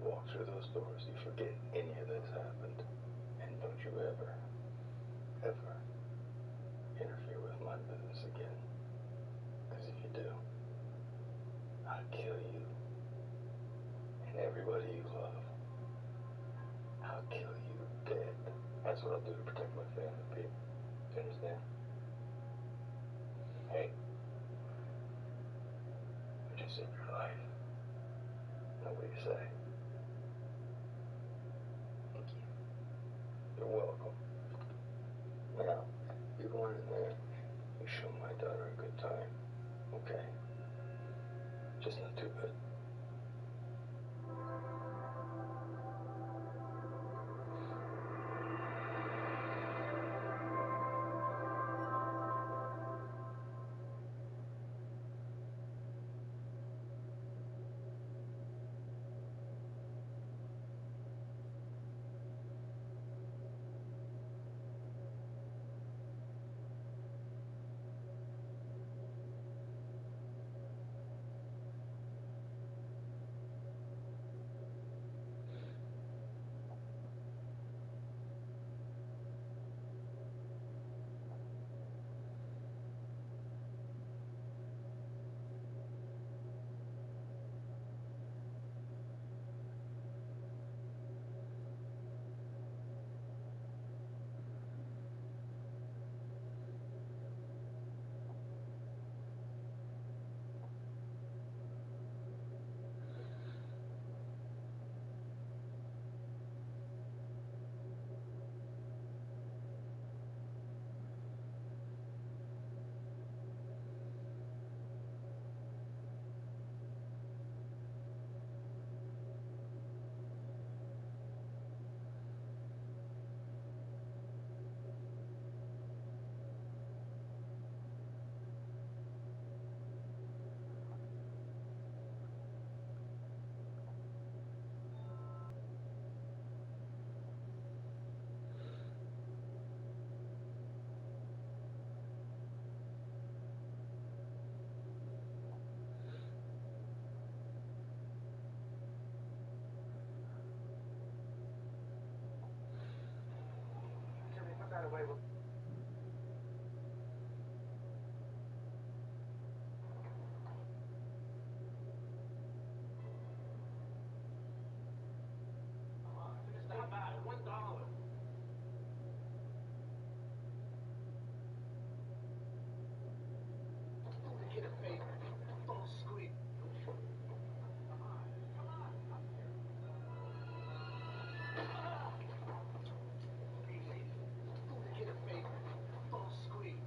walk through those doors, you forget any of this happened. And don't you ever interfere with my business again. Because if you do, I'll kill you and everybody you love. I'll kill you dead. That's what I'll do to protect my family, Pete. Do you understand? Hey, you just saved your life. Now what do you say? Thank you. You're welcome. Now, you go in there, you show my daughter a good time. Okay? Just not too good. By the way, well, how about it? $1. Do the kid a favor. Don't squeak. Come on. Hey, lady. Do the kid a favor. Don't squeak.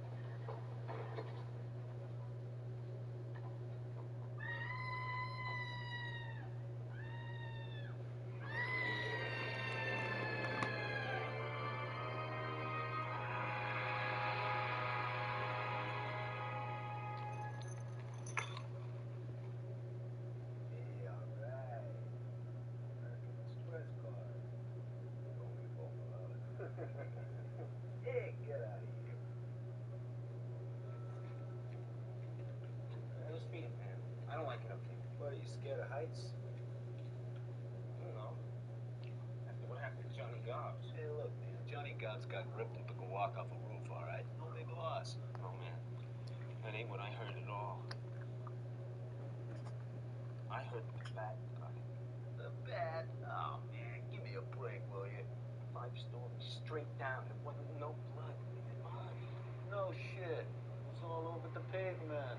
Hey, get out of here. It was speeding, man. I don't like it up here. What, are you scared of heights? I don't know. After what happened to Johnny Gobbs. Hey, look, man, Johnny Gobbs got gripped and took a walk off a roof, all right? No big loss. Oh, man. That ain't what I heard at all. I heard the bat got him. The bat? Oh, man, give me a break, will you? 5 stories straight down. There wasn't no blood, man. No shit. It was all over the pavement.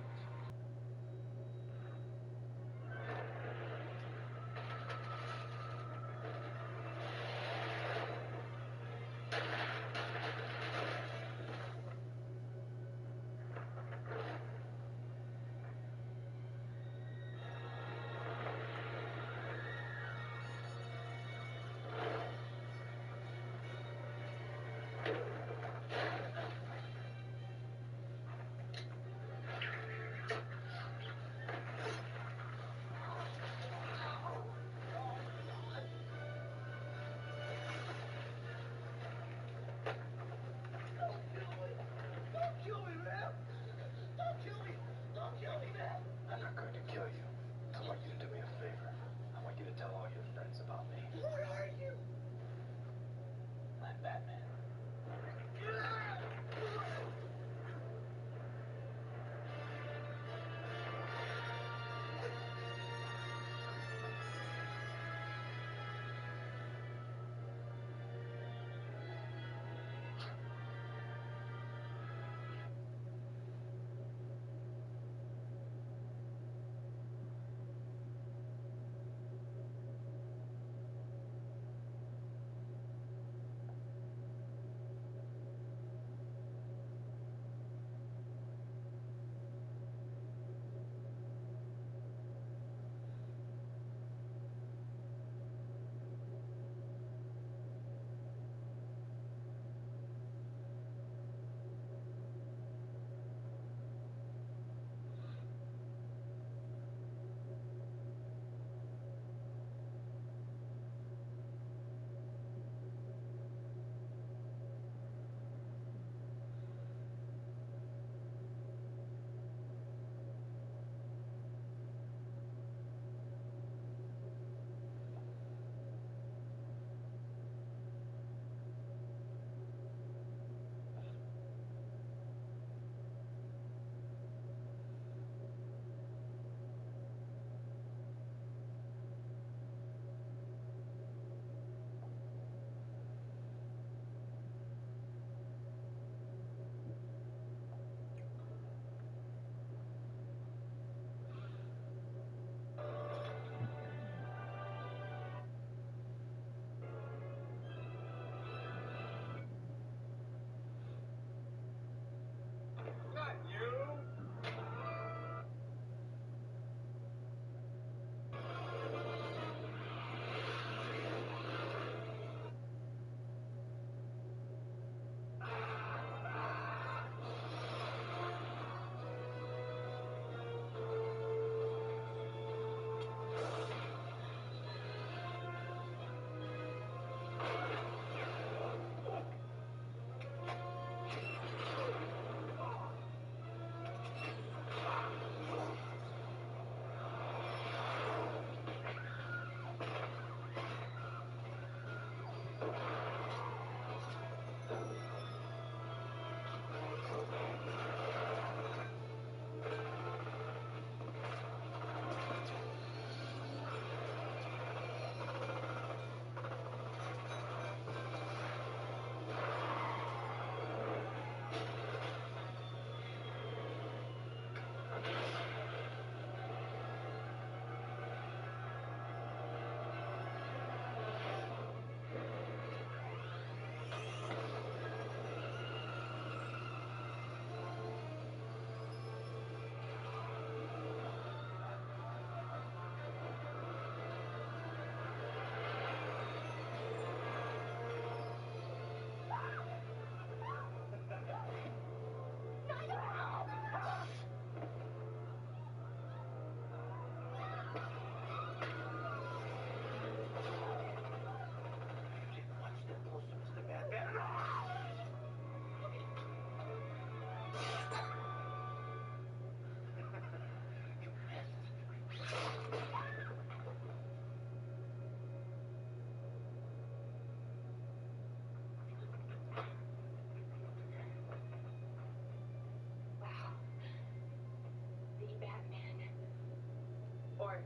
Or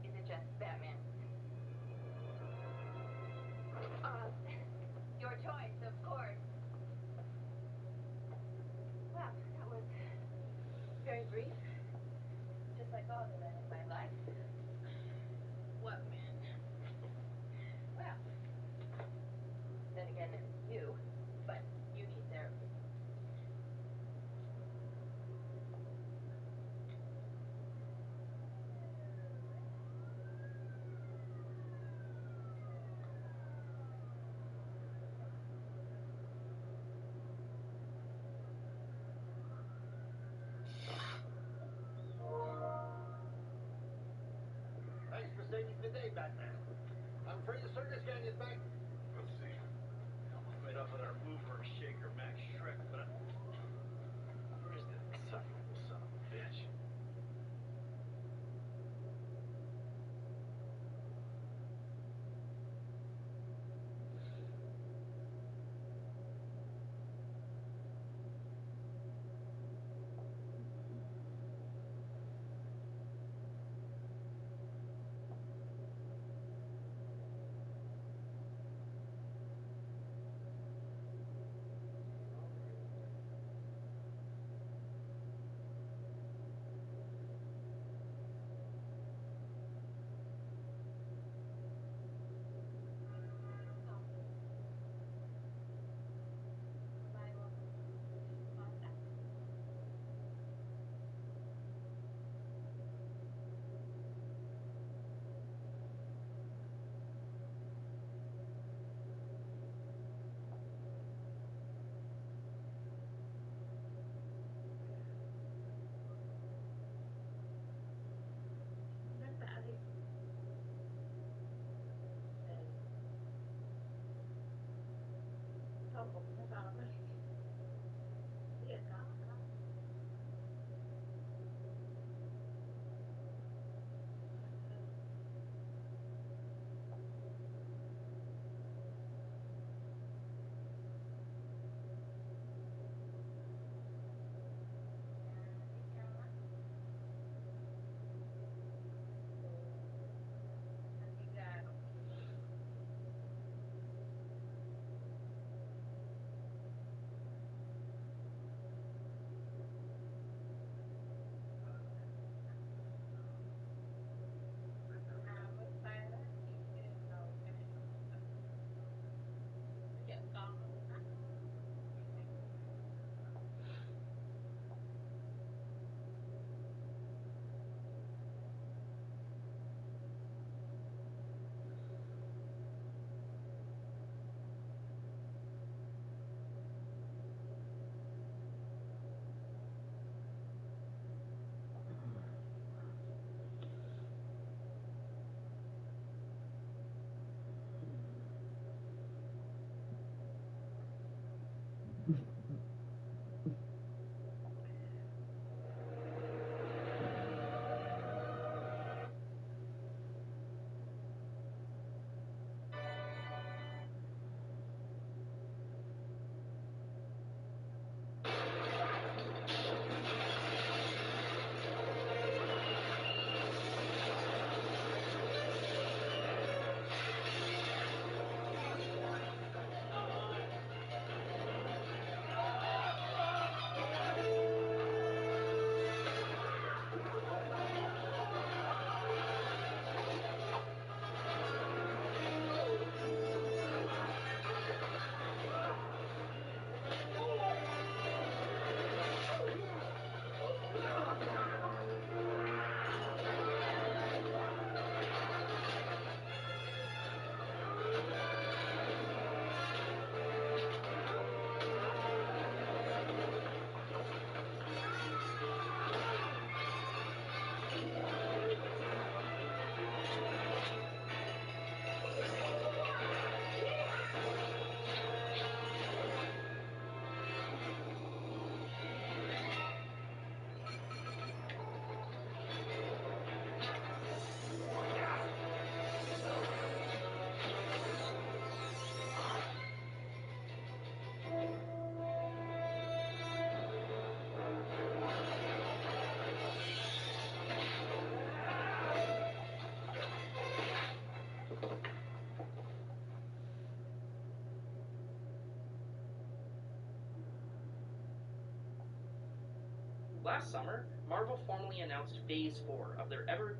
is it just Batman? Your choice, of course. Well, that was very brief. Just like all the men in my life. What men? Well, then again, there's you. But you need therapy. Thanks for saving the day, Batman. I'm afraid the circus gang is back. We'll see. We almost made off with our mover, shaker, Max Shrek, but where's the insufferable son of a bitch? Last summer, Marvel formally announced Phase 4 of their ever...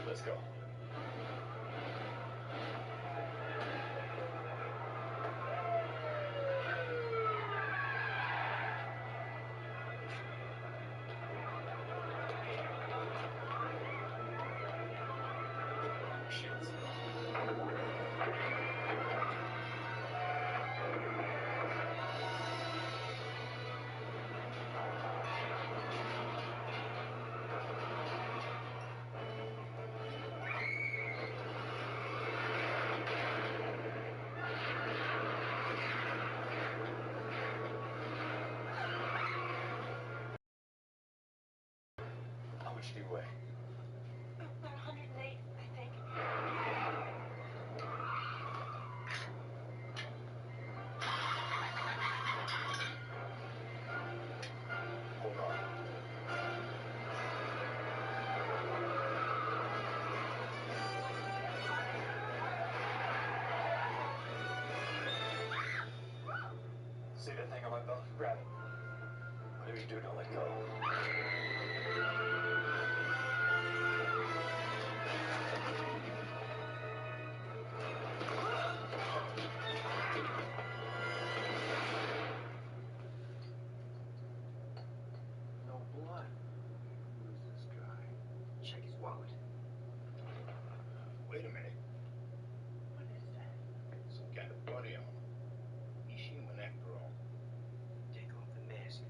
Let's go. How much do you weigh? About 108, I think. Hold on. See that thing on my belt? Grab it. Whatever you do, don't let go. No blood. Who's this guy? Check his wallet. Wait a minute. What is that? Some kind of buddy on him. He's human after all. Take off the mask.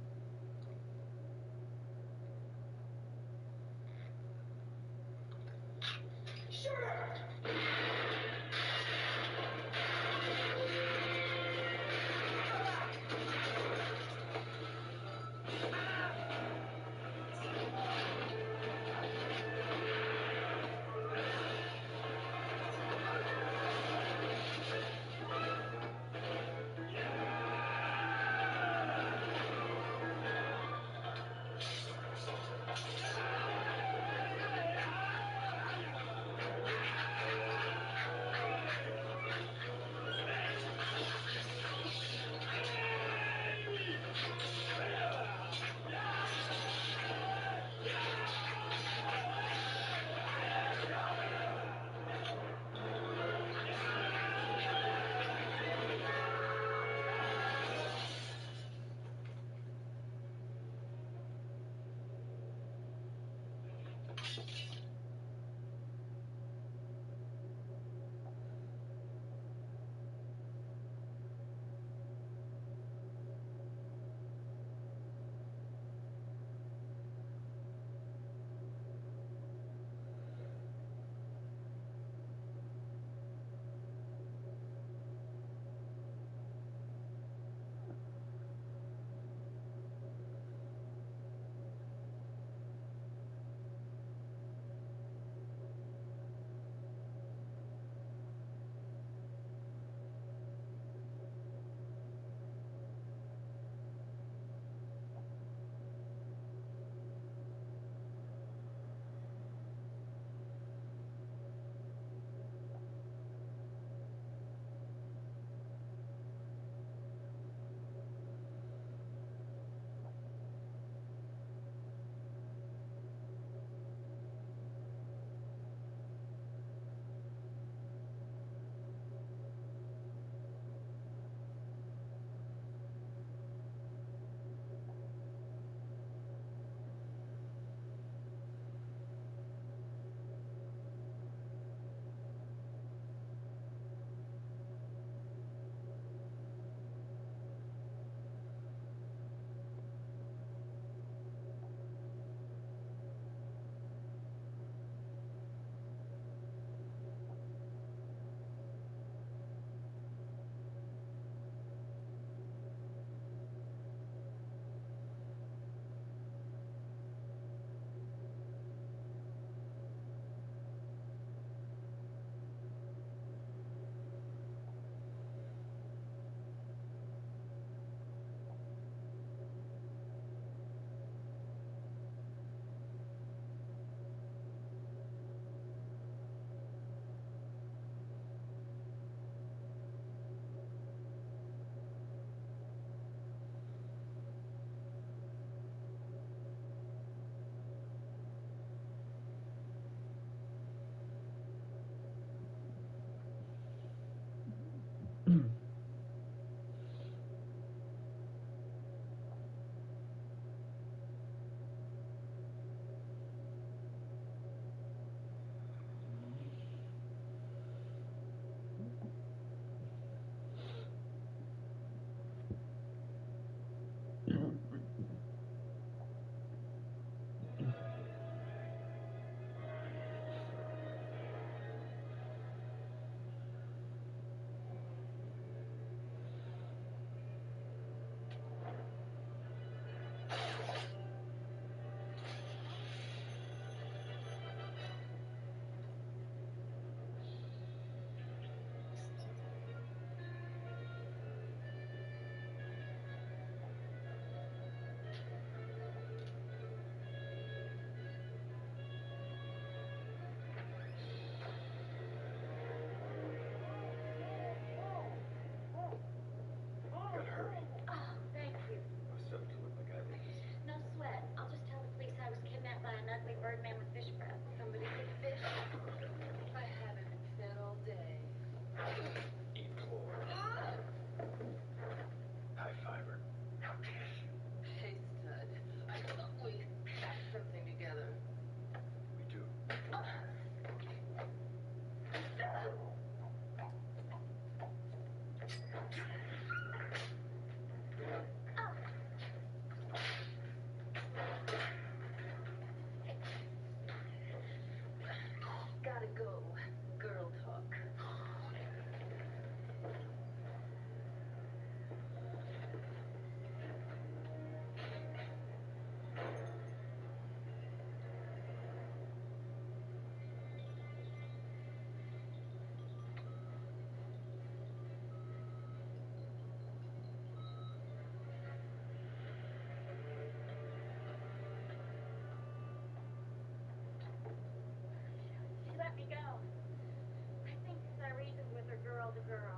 killed the girl.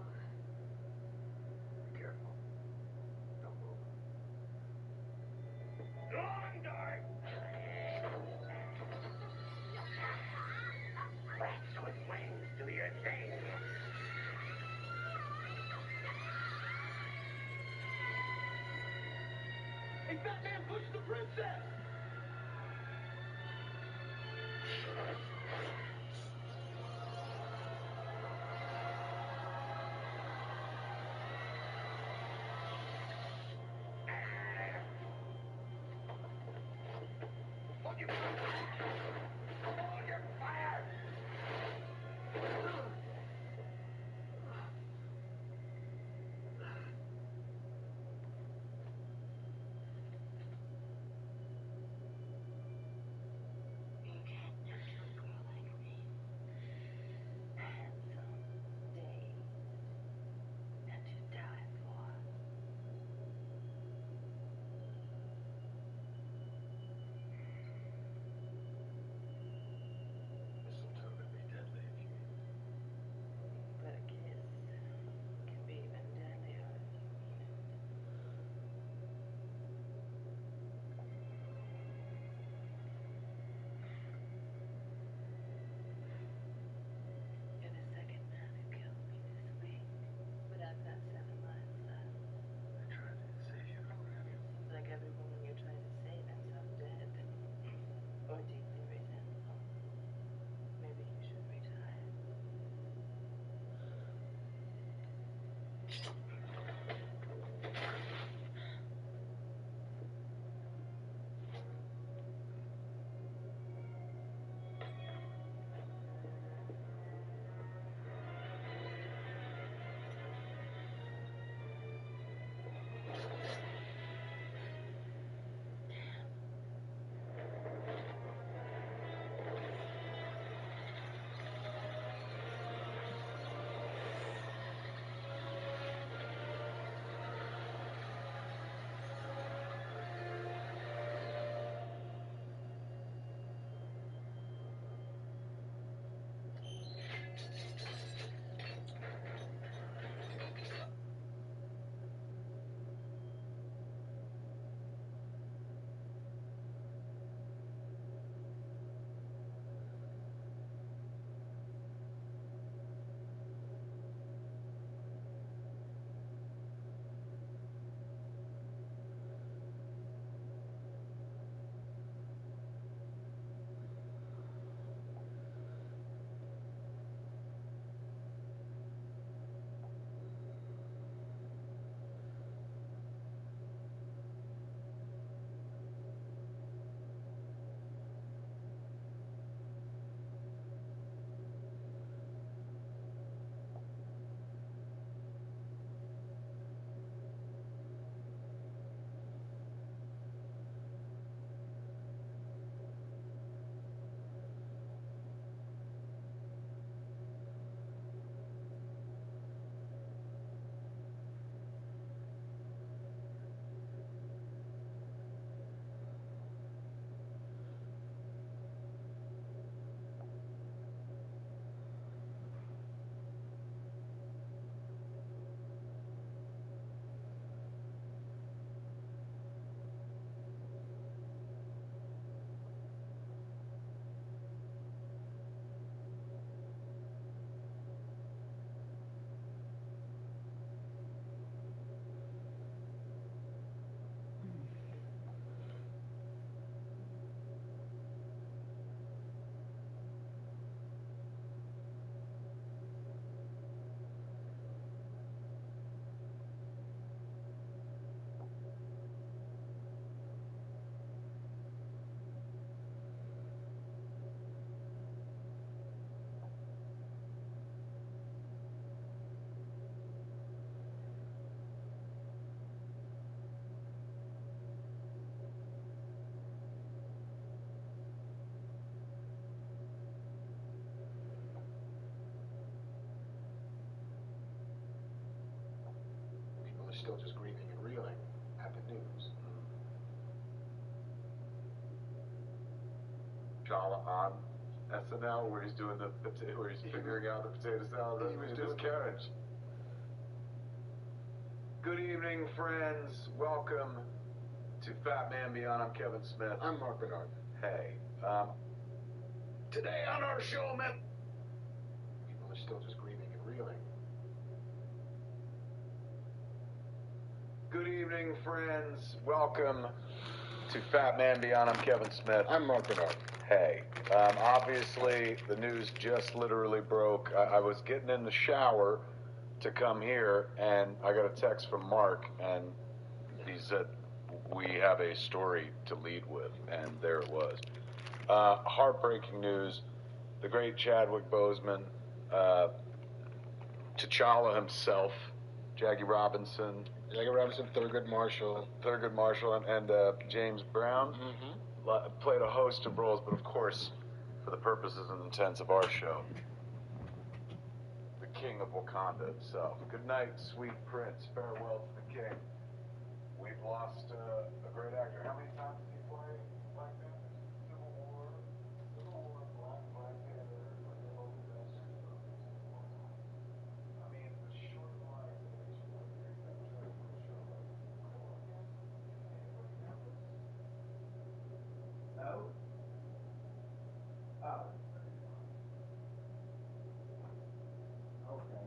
Be careful. Don't move. Long dark. Rats with wings, do your thing. Hey, Batman, push the princess! Hold your fire! You can't just kill a girl like me. Handsome, dazed, and to die for. Mistletoe could be deadly if you... But a kiss can be even deadlier if you mean it. You're the second man who killed me this week, but I've got 7 lives left. I tried to save you earlier. Seems like every woman you try to save ends up dead. Or deeply resentful. Maybe you should retire. Still just grieving and reeling at the news. Jala on SNL where he's doing where he's figuring out the potato salad recipe in his carriage. Good evening, friends. Welcome to Fat Man Beyond. I'm Kevin Smith. I'm Mark Bernard. Hey, today on our show, man. People are still just grieving and reeling. Good evening, friends. Welcome to Fat Man Beyond. I'm Kevin Smith. I'm Mark Bernard. Hey, obviously the news just literally broke. I was getting in the shower to come here, and I got a text from Mark, and he said, we have a story to lead with, and there it was. Heartbreaking news. The great Chadwick Boseman, T'Challa himself, Jackie Robinson, Thurgood Marshall, and James Brown played a host of roles, but of course, for the purposes and intents of our show, the King of Wakanda itself. Good night, sweet prince. Farewell to the king. We've lost a great actor. How many times did he play Black Panther? Civil War, Black Panther, like they've all been best superheroes of all time. I mean, the short life of each one of these actors for sure. Anybody know this? No? Oh. Okay.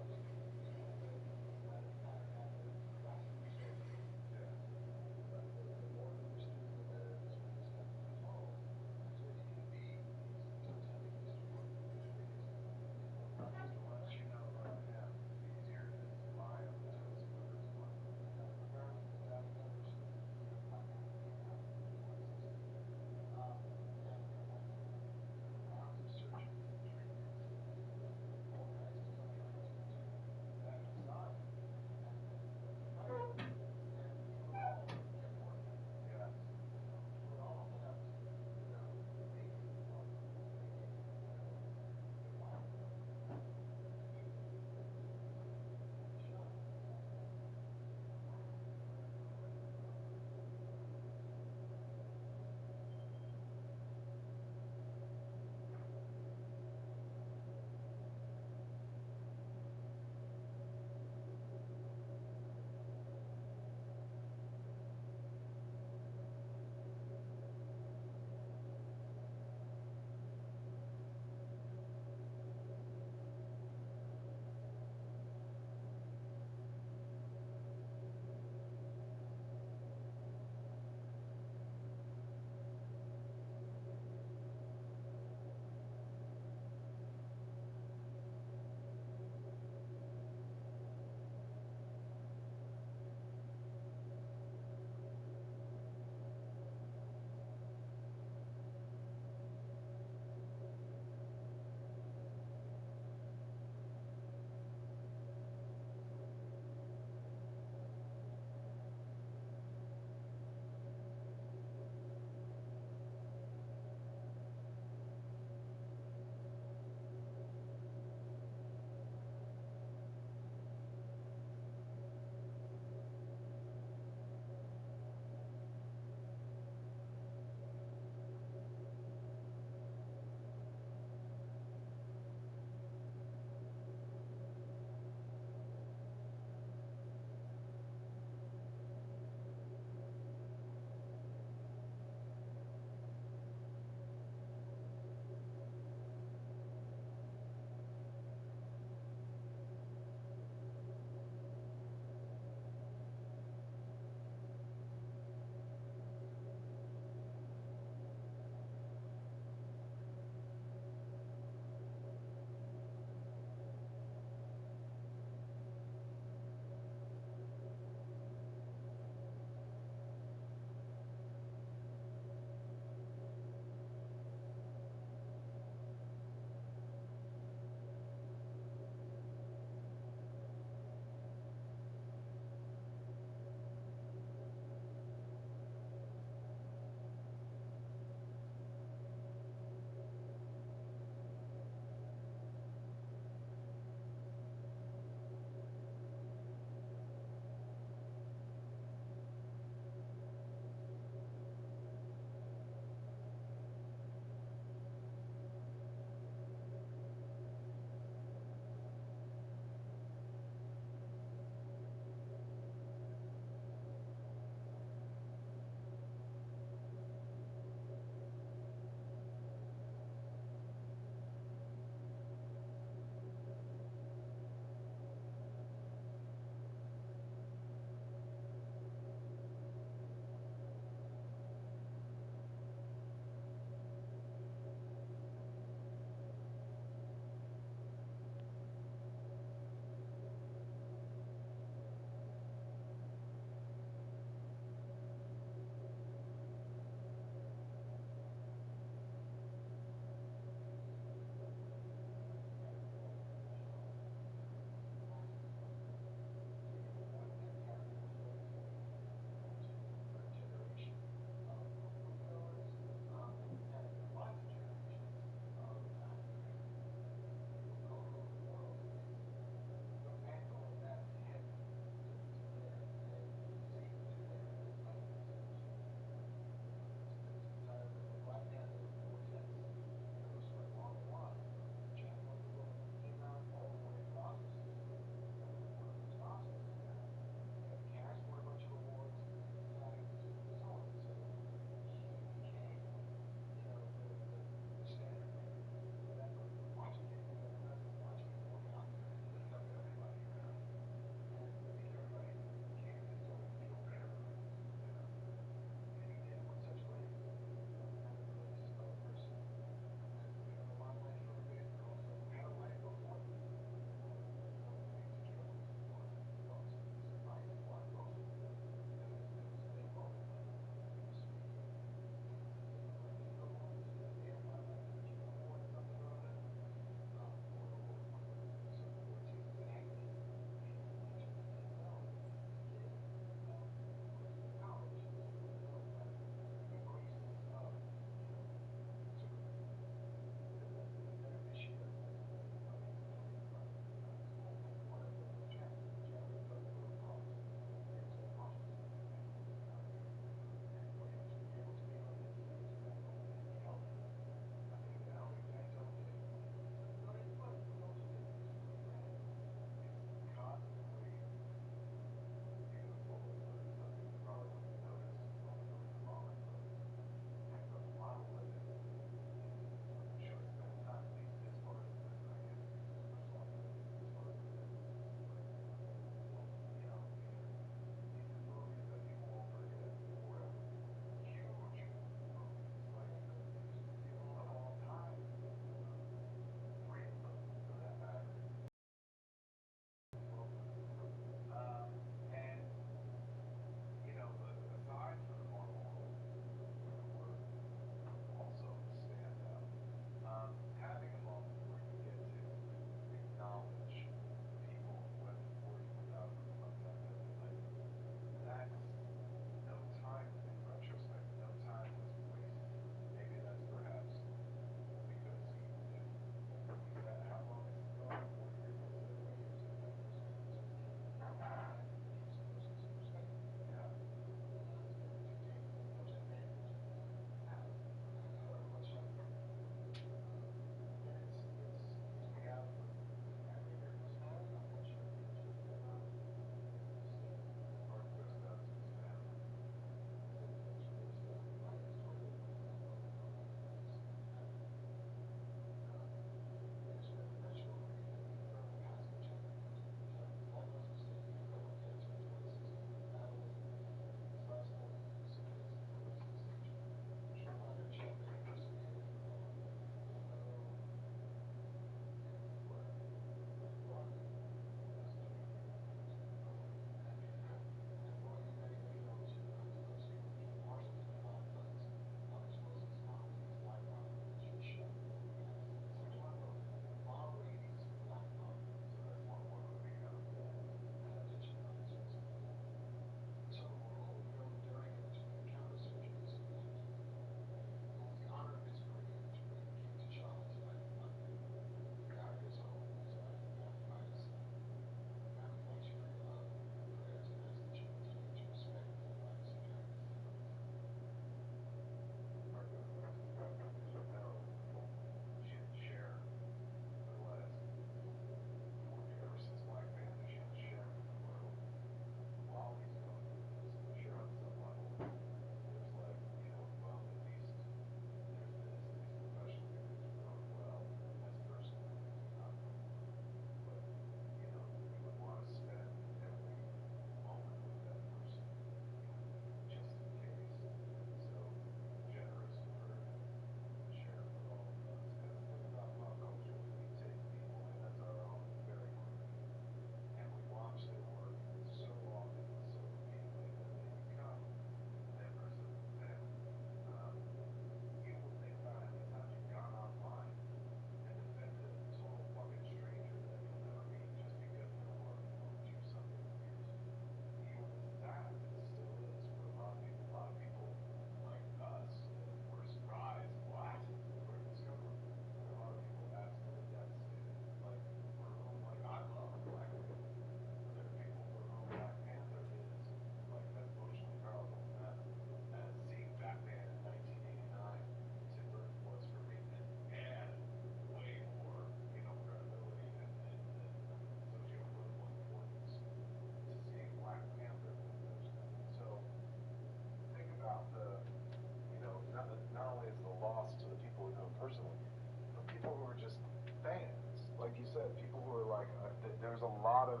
lot of,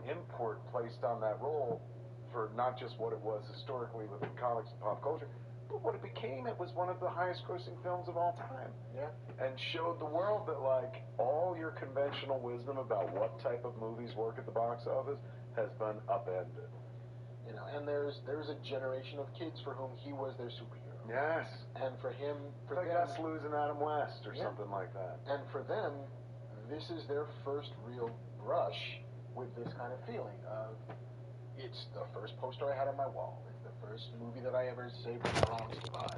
import placed on that role for not just what it was historically within comics and pop culture, but what it became. It was one of the highest grossing films of all time. Yeah. And showed the world that, like, all your conventional wisdom about what type of movies work at the box office has been upended. And there's a generation of kids for whom he was their superhero. Yes. And for him, for like them, us losing Adam West or something like that. And for them, this is their first real brush with this kind of feeling of, it's the first poster I had on my wall. It's the first movie that I ever saved my promise to buy.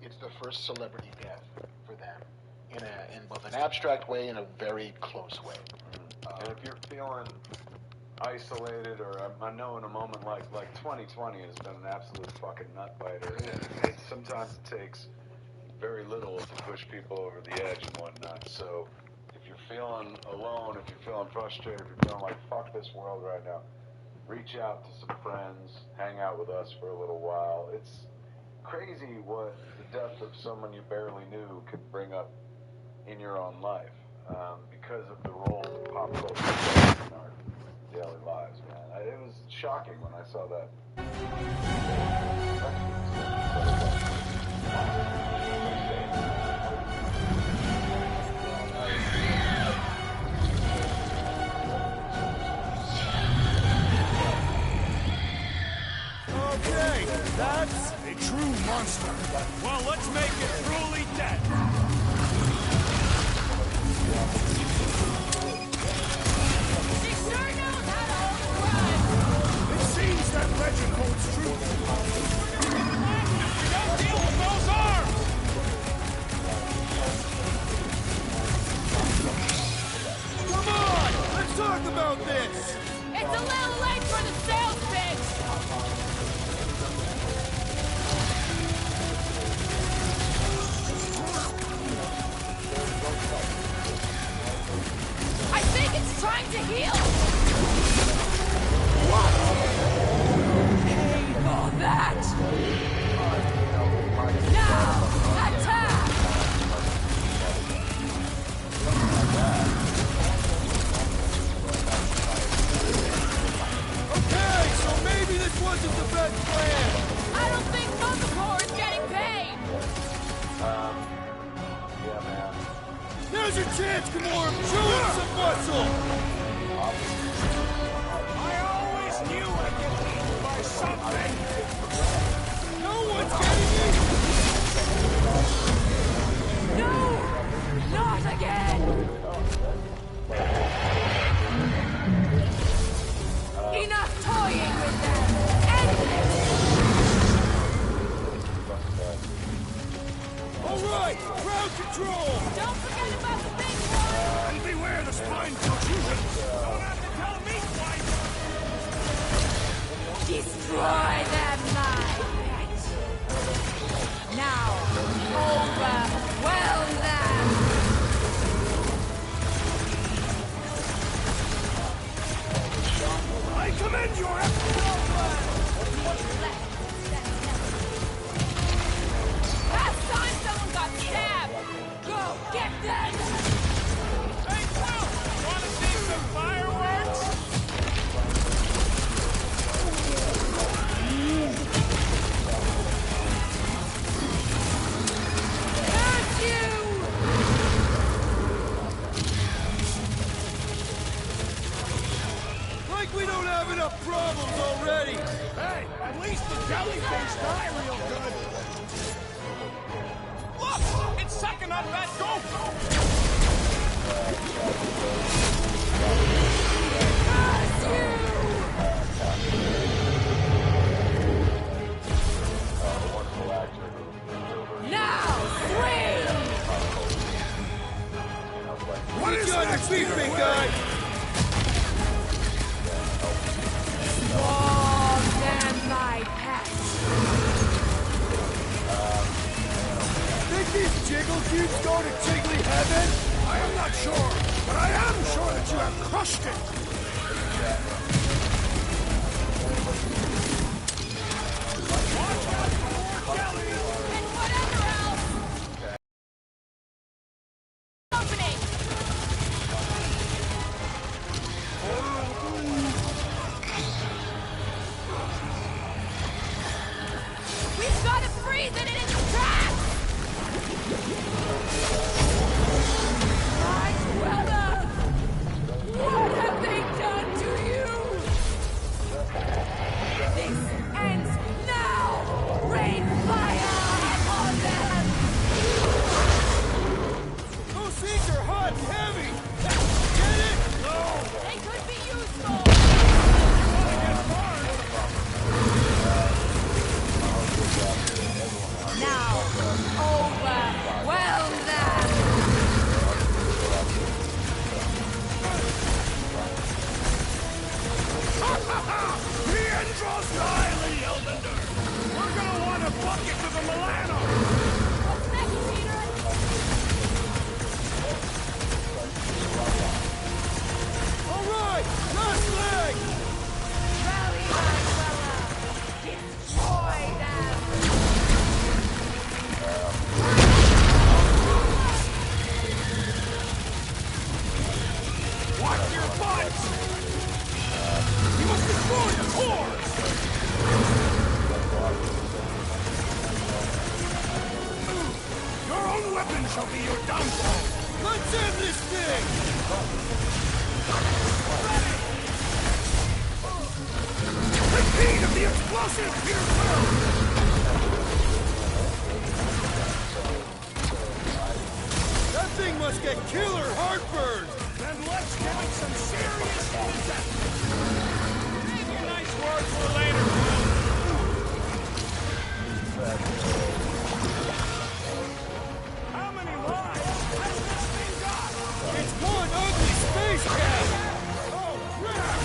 It's the first celebrity death for them, in both an abstract way and a very close way. And if you're feeling isolated, or I know in a moment like 2020 has been an absolute fucking nut biter, and sometimes it takes very little to push people over the edge and whatnot. So if you're feeling alone, if you're feeling frustrated, if you're feeling like fuck this world right now, reach out to some friends, hang out with us for a little while. It's crazy what the death of someone you barely knew can bring up in your own life, because of the role that pop culture plays in our daily lives, man. It was shocking when I saw that. Okay, that's a true monster. Well, let's make it truly dead. She sure knows how to hold run. It seems that legend holds true. Don't deal with those arms! Come on, let's talk about this. It's a little late for the sales pitch. I think it's trying to heal. What? Pay for that. Now, attack! Okay, so maybe this wasn't the best plan. I don't think Mothercore is getting paid. Yeah, man. Now's your chance, Gamora. Show him some muscle. I always knew I'd get eaten by something. No one's getting you. No! Not again! Enough toying with them! End this! All right, ground control. Don't forget about the big one! And beware the spine contusion. Don't have to tell me twice. Destroy them, my pet! Now, overwhelm them! I commend your effort. Last time someone got stabbed! Go get them! Hey, Will, want to see some fireworks? Curse you! Like we don't have enough problems already. Hey, at least the jellyfish die real good. Look, it's sucking up that gopher. Curse you! Now, swing! What is on your feet, big guy? Warm them, my pet! Think these jiggle cubes go to jiggly heaven? I am not sure, but I am sure that you have crushed it. Watch out for more jellies. And whatever else! Opening! fights! You must destroy the core! Your own weapon shall be your downfall! Let's end this thing! Ready! The heat of the explosive here through! That thing must get killer heartburn! Then let's give it some serious attention! Save your nice words for later, How many lives has this thing got? It's one ugly space cat! Oh, crap!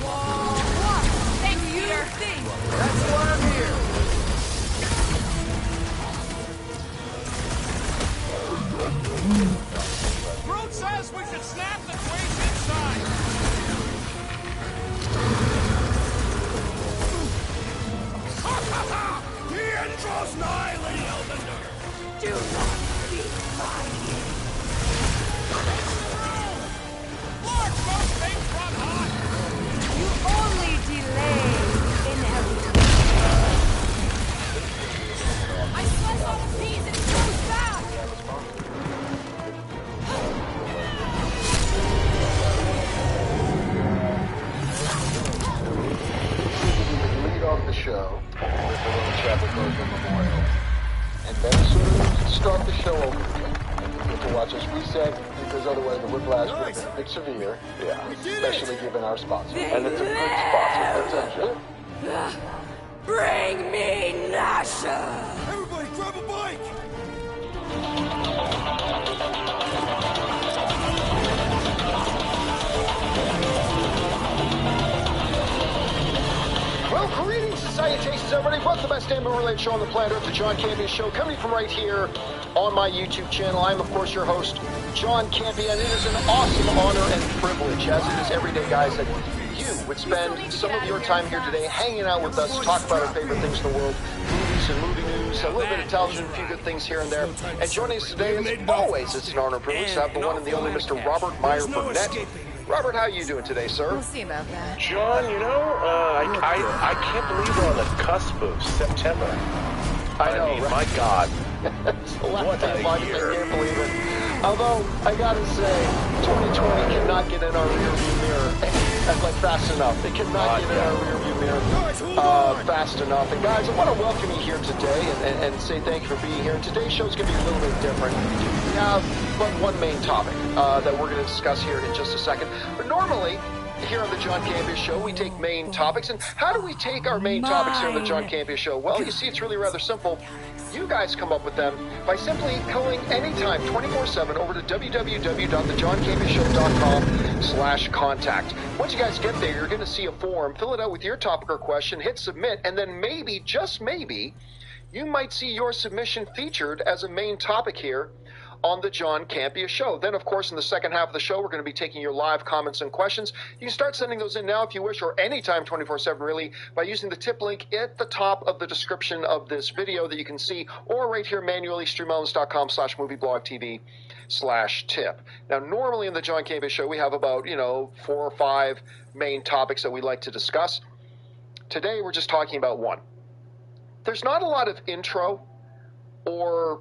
What? Thanks, Peter. That's why I'm here! Groot says we should snap the twigs inside. Ha ha ha! The end draws nigh, Lady Elbender! Do not be funny. Mark, those things run hot. You only delay inevitable. I slice all the peas and it goes back. Lead off the show with the little Chadwick Boseman memorial, and then sort of start the show over again. And you get to watch us reset, because otherwise the whiplash would have been a bit severe. Yeah, especially given our sponsor. And it's a good sponsor. Attention. Bring me Nasha. Everybody grab a bike! Well, greetings and salutations, everybody. What's the best anime-related show on the planet Earth, the John Campion Show, coming from right here on my YouTube channel. I'm, of course, your host, John Campion, and it is an awesome honor and privilege, as it is every day, guys, that you would spend some of your time here today hanging out with us, talk about our favorite things in the world, movies and movie news, a little bit of television, a few good things here and there. And joining us today, as always, it's an honor and privilege to have the one and the only Mr. Robert Meyer Burnett. Robert, how are you doing today, sir? We'll see about that. John, you know, I can't believe we're on the cusp of September. I know, mean, right? my God. It's the last What time a I year. can't believe it. Although, I gotta say, 2020 cannot get in our rearview mirror like fast enough. It cannot get in our rearview mirror fast enough. And guys, I want to welcome you here today and say thank you for being here. And today's show is going to be a little bit different. We have but one main topic that we're going to discuss here in just a second. But normally, here on the John Campion Show, we take main topics. And how do we take our main topics here on the John Campion Show? Well, you see, it's really rather simple. You guys come up with them by simply calling anytime, 24/7, over to www.thejohncampionshow.com/contact. Once you guys get there, you're going to see a form. Fill it out with your topic or question, hit submit, and then maybe, just maybe, you might see your submission featured as a main topic here on the John Campion Show. Then, of course, in the second half of the show, we're going to be taking your live comments and questions. You can start sending those in now if you wish, or anytime, 24/7, really, by using the tip link at the top of the description of this video that you can see, or right here manually, streamelements.com/movieblogtv/tip. Now, normally in the John Campion Show, we have about, 4 or 5 main topics that we like to discuss. Today, we're just talking about one. There's not a lot of intro or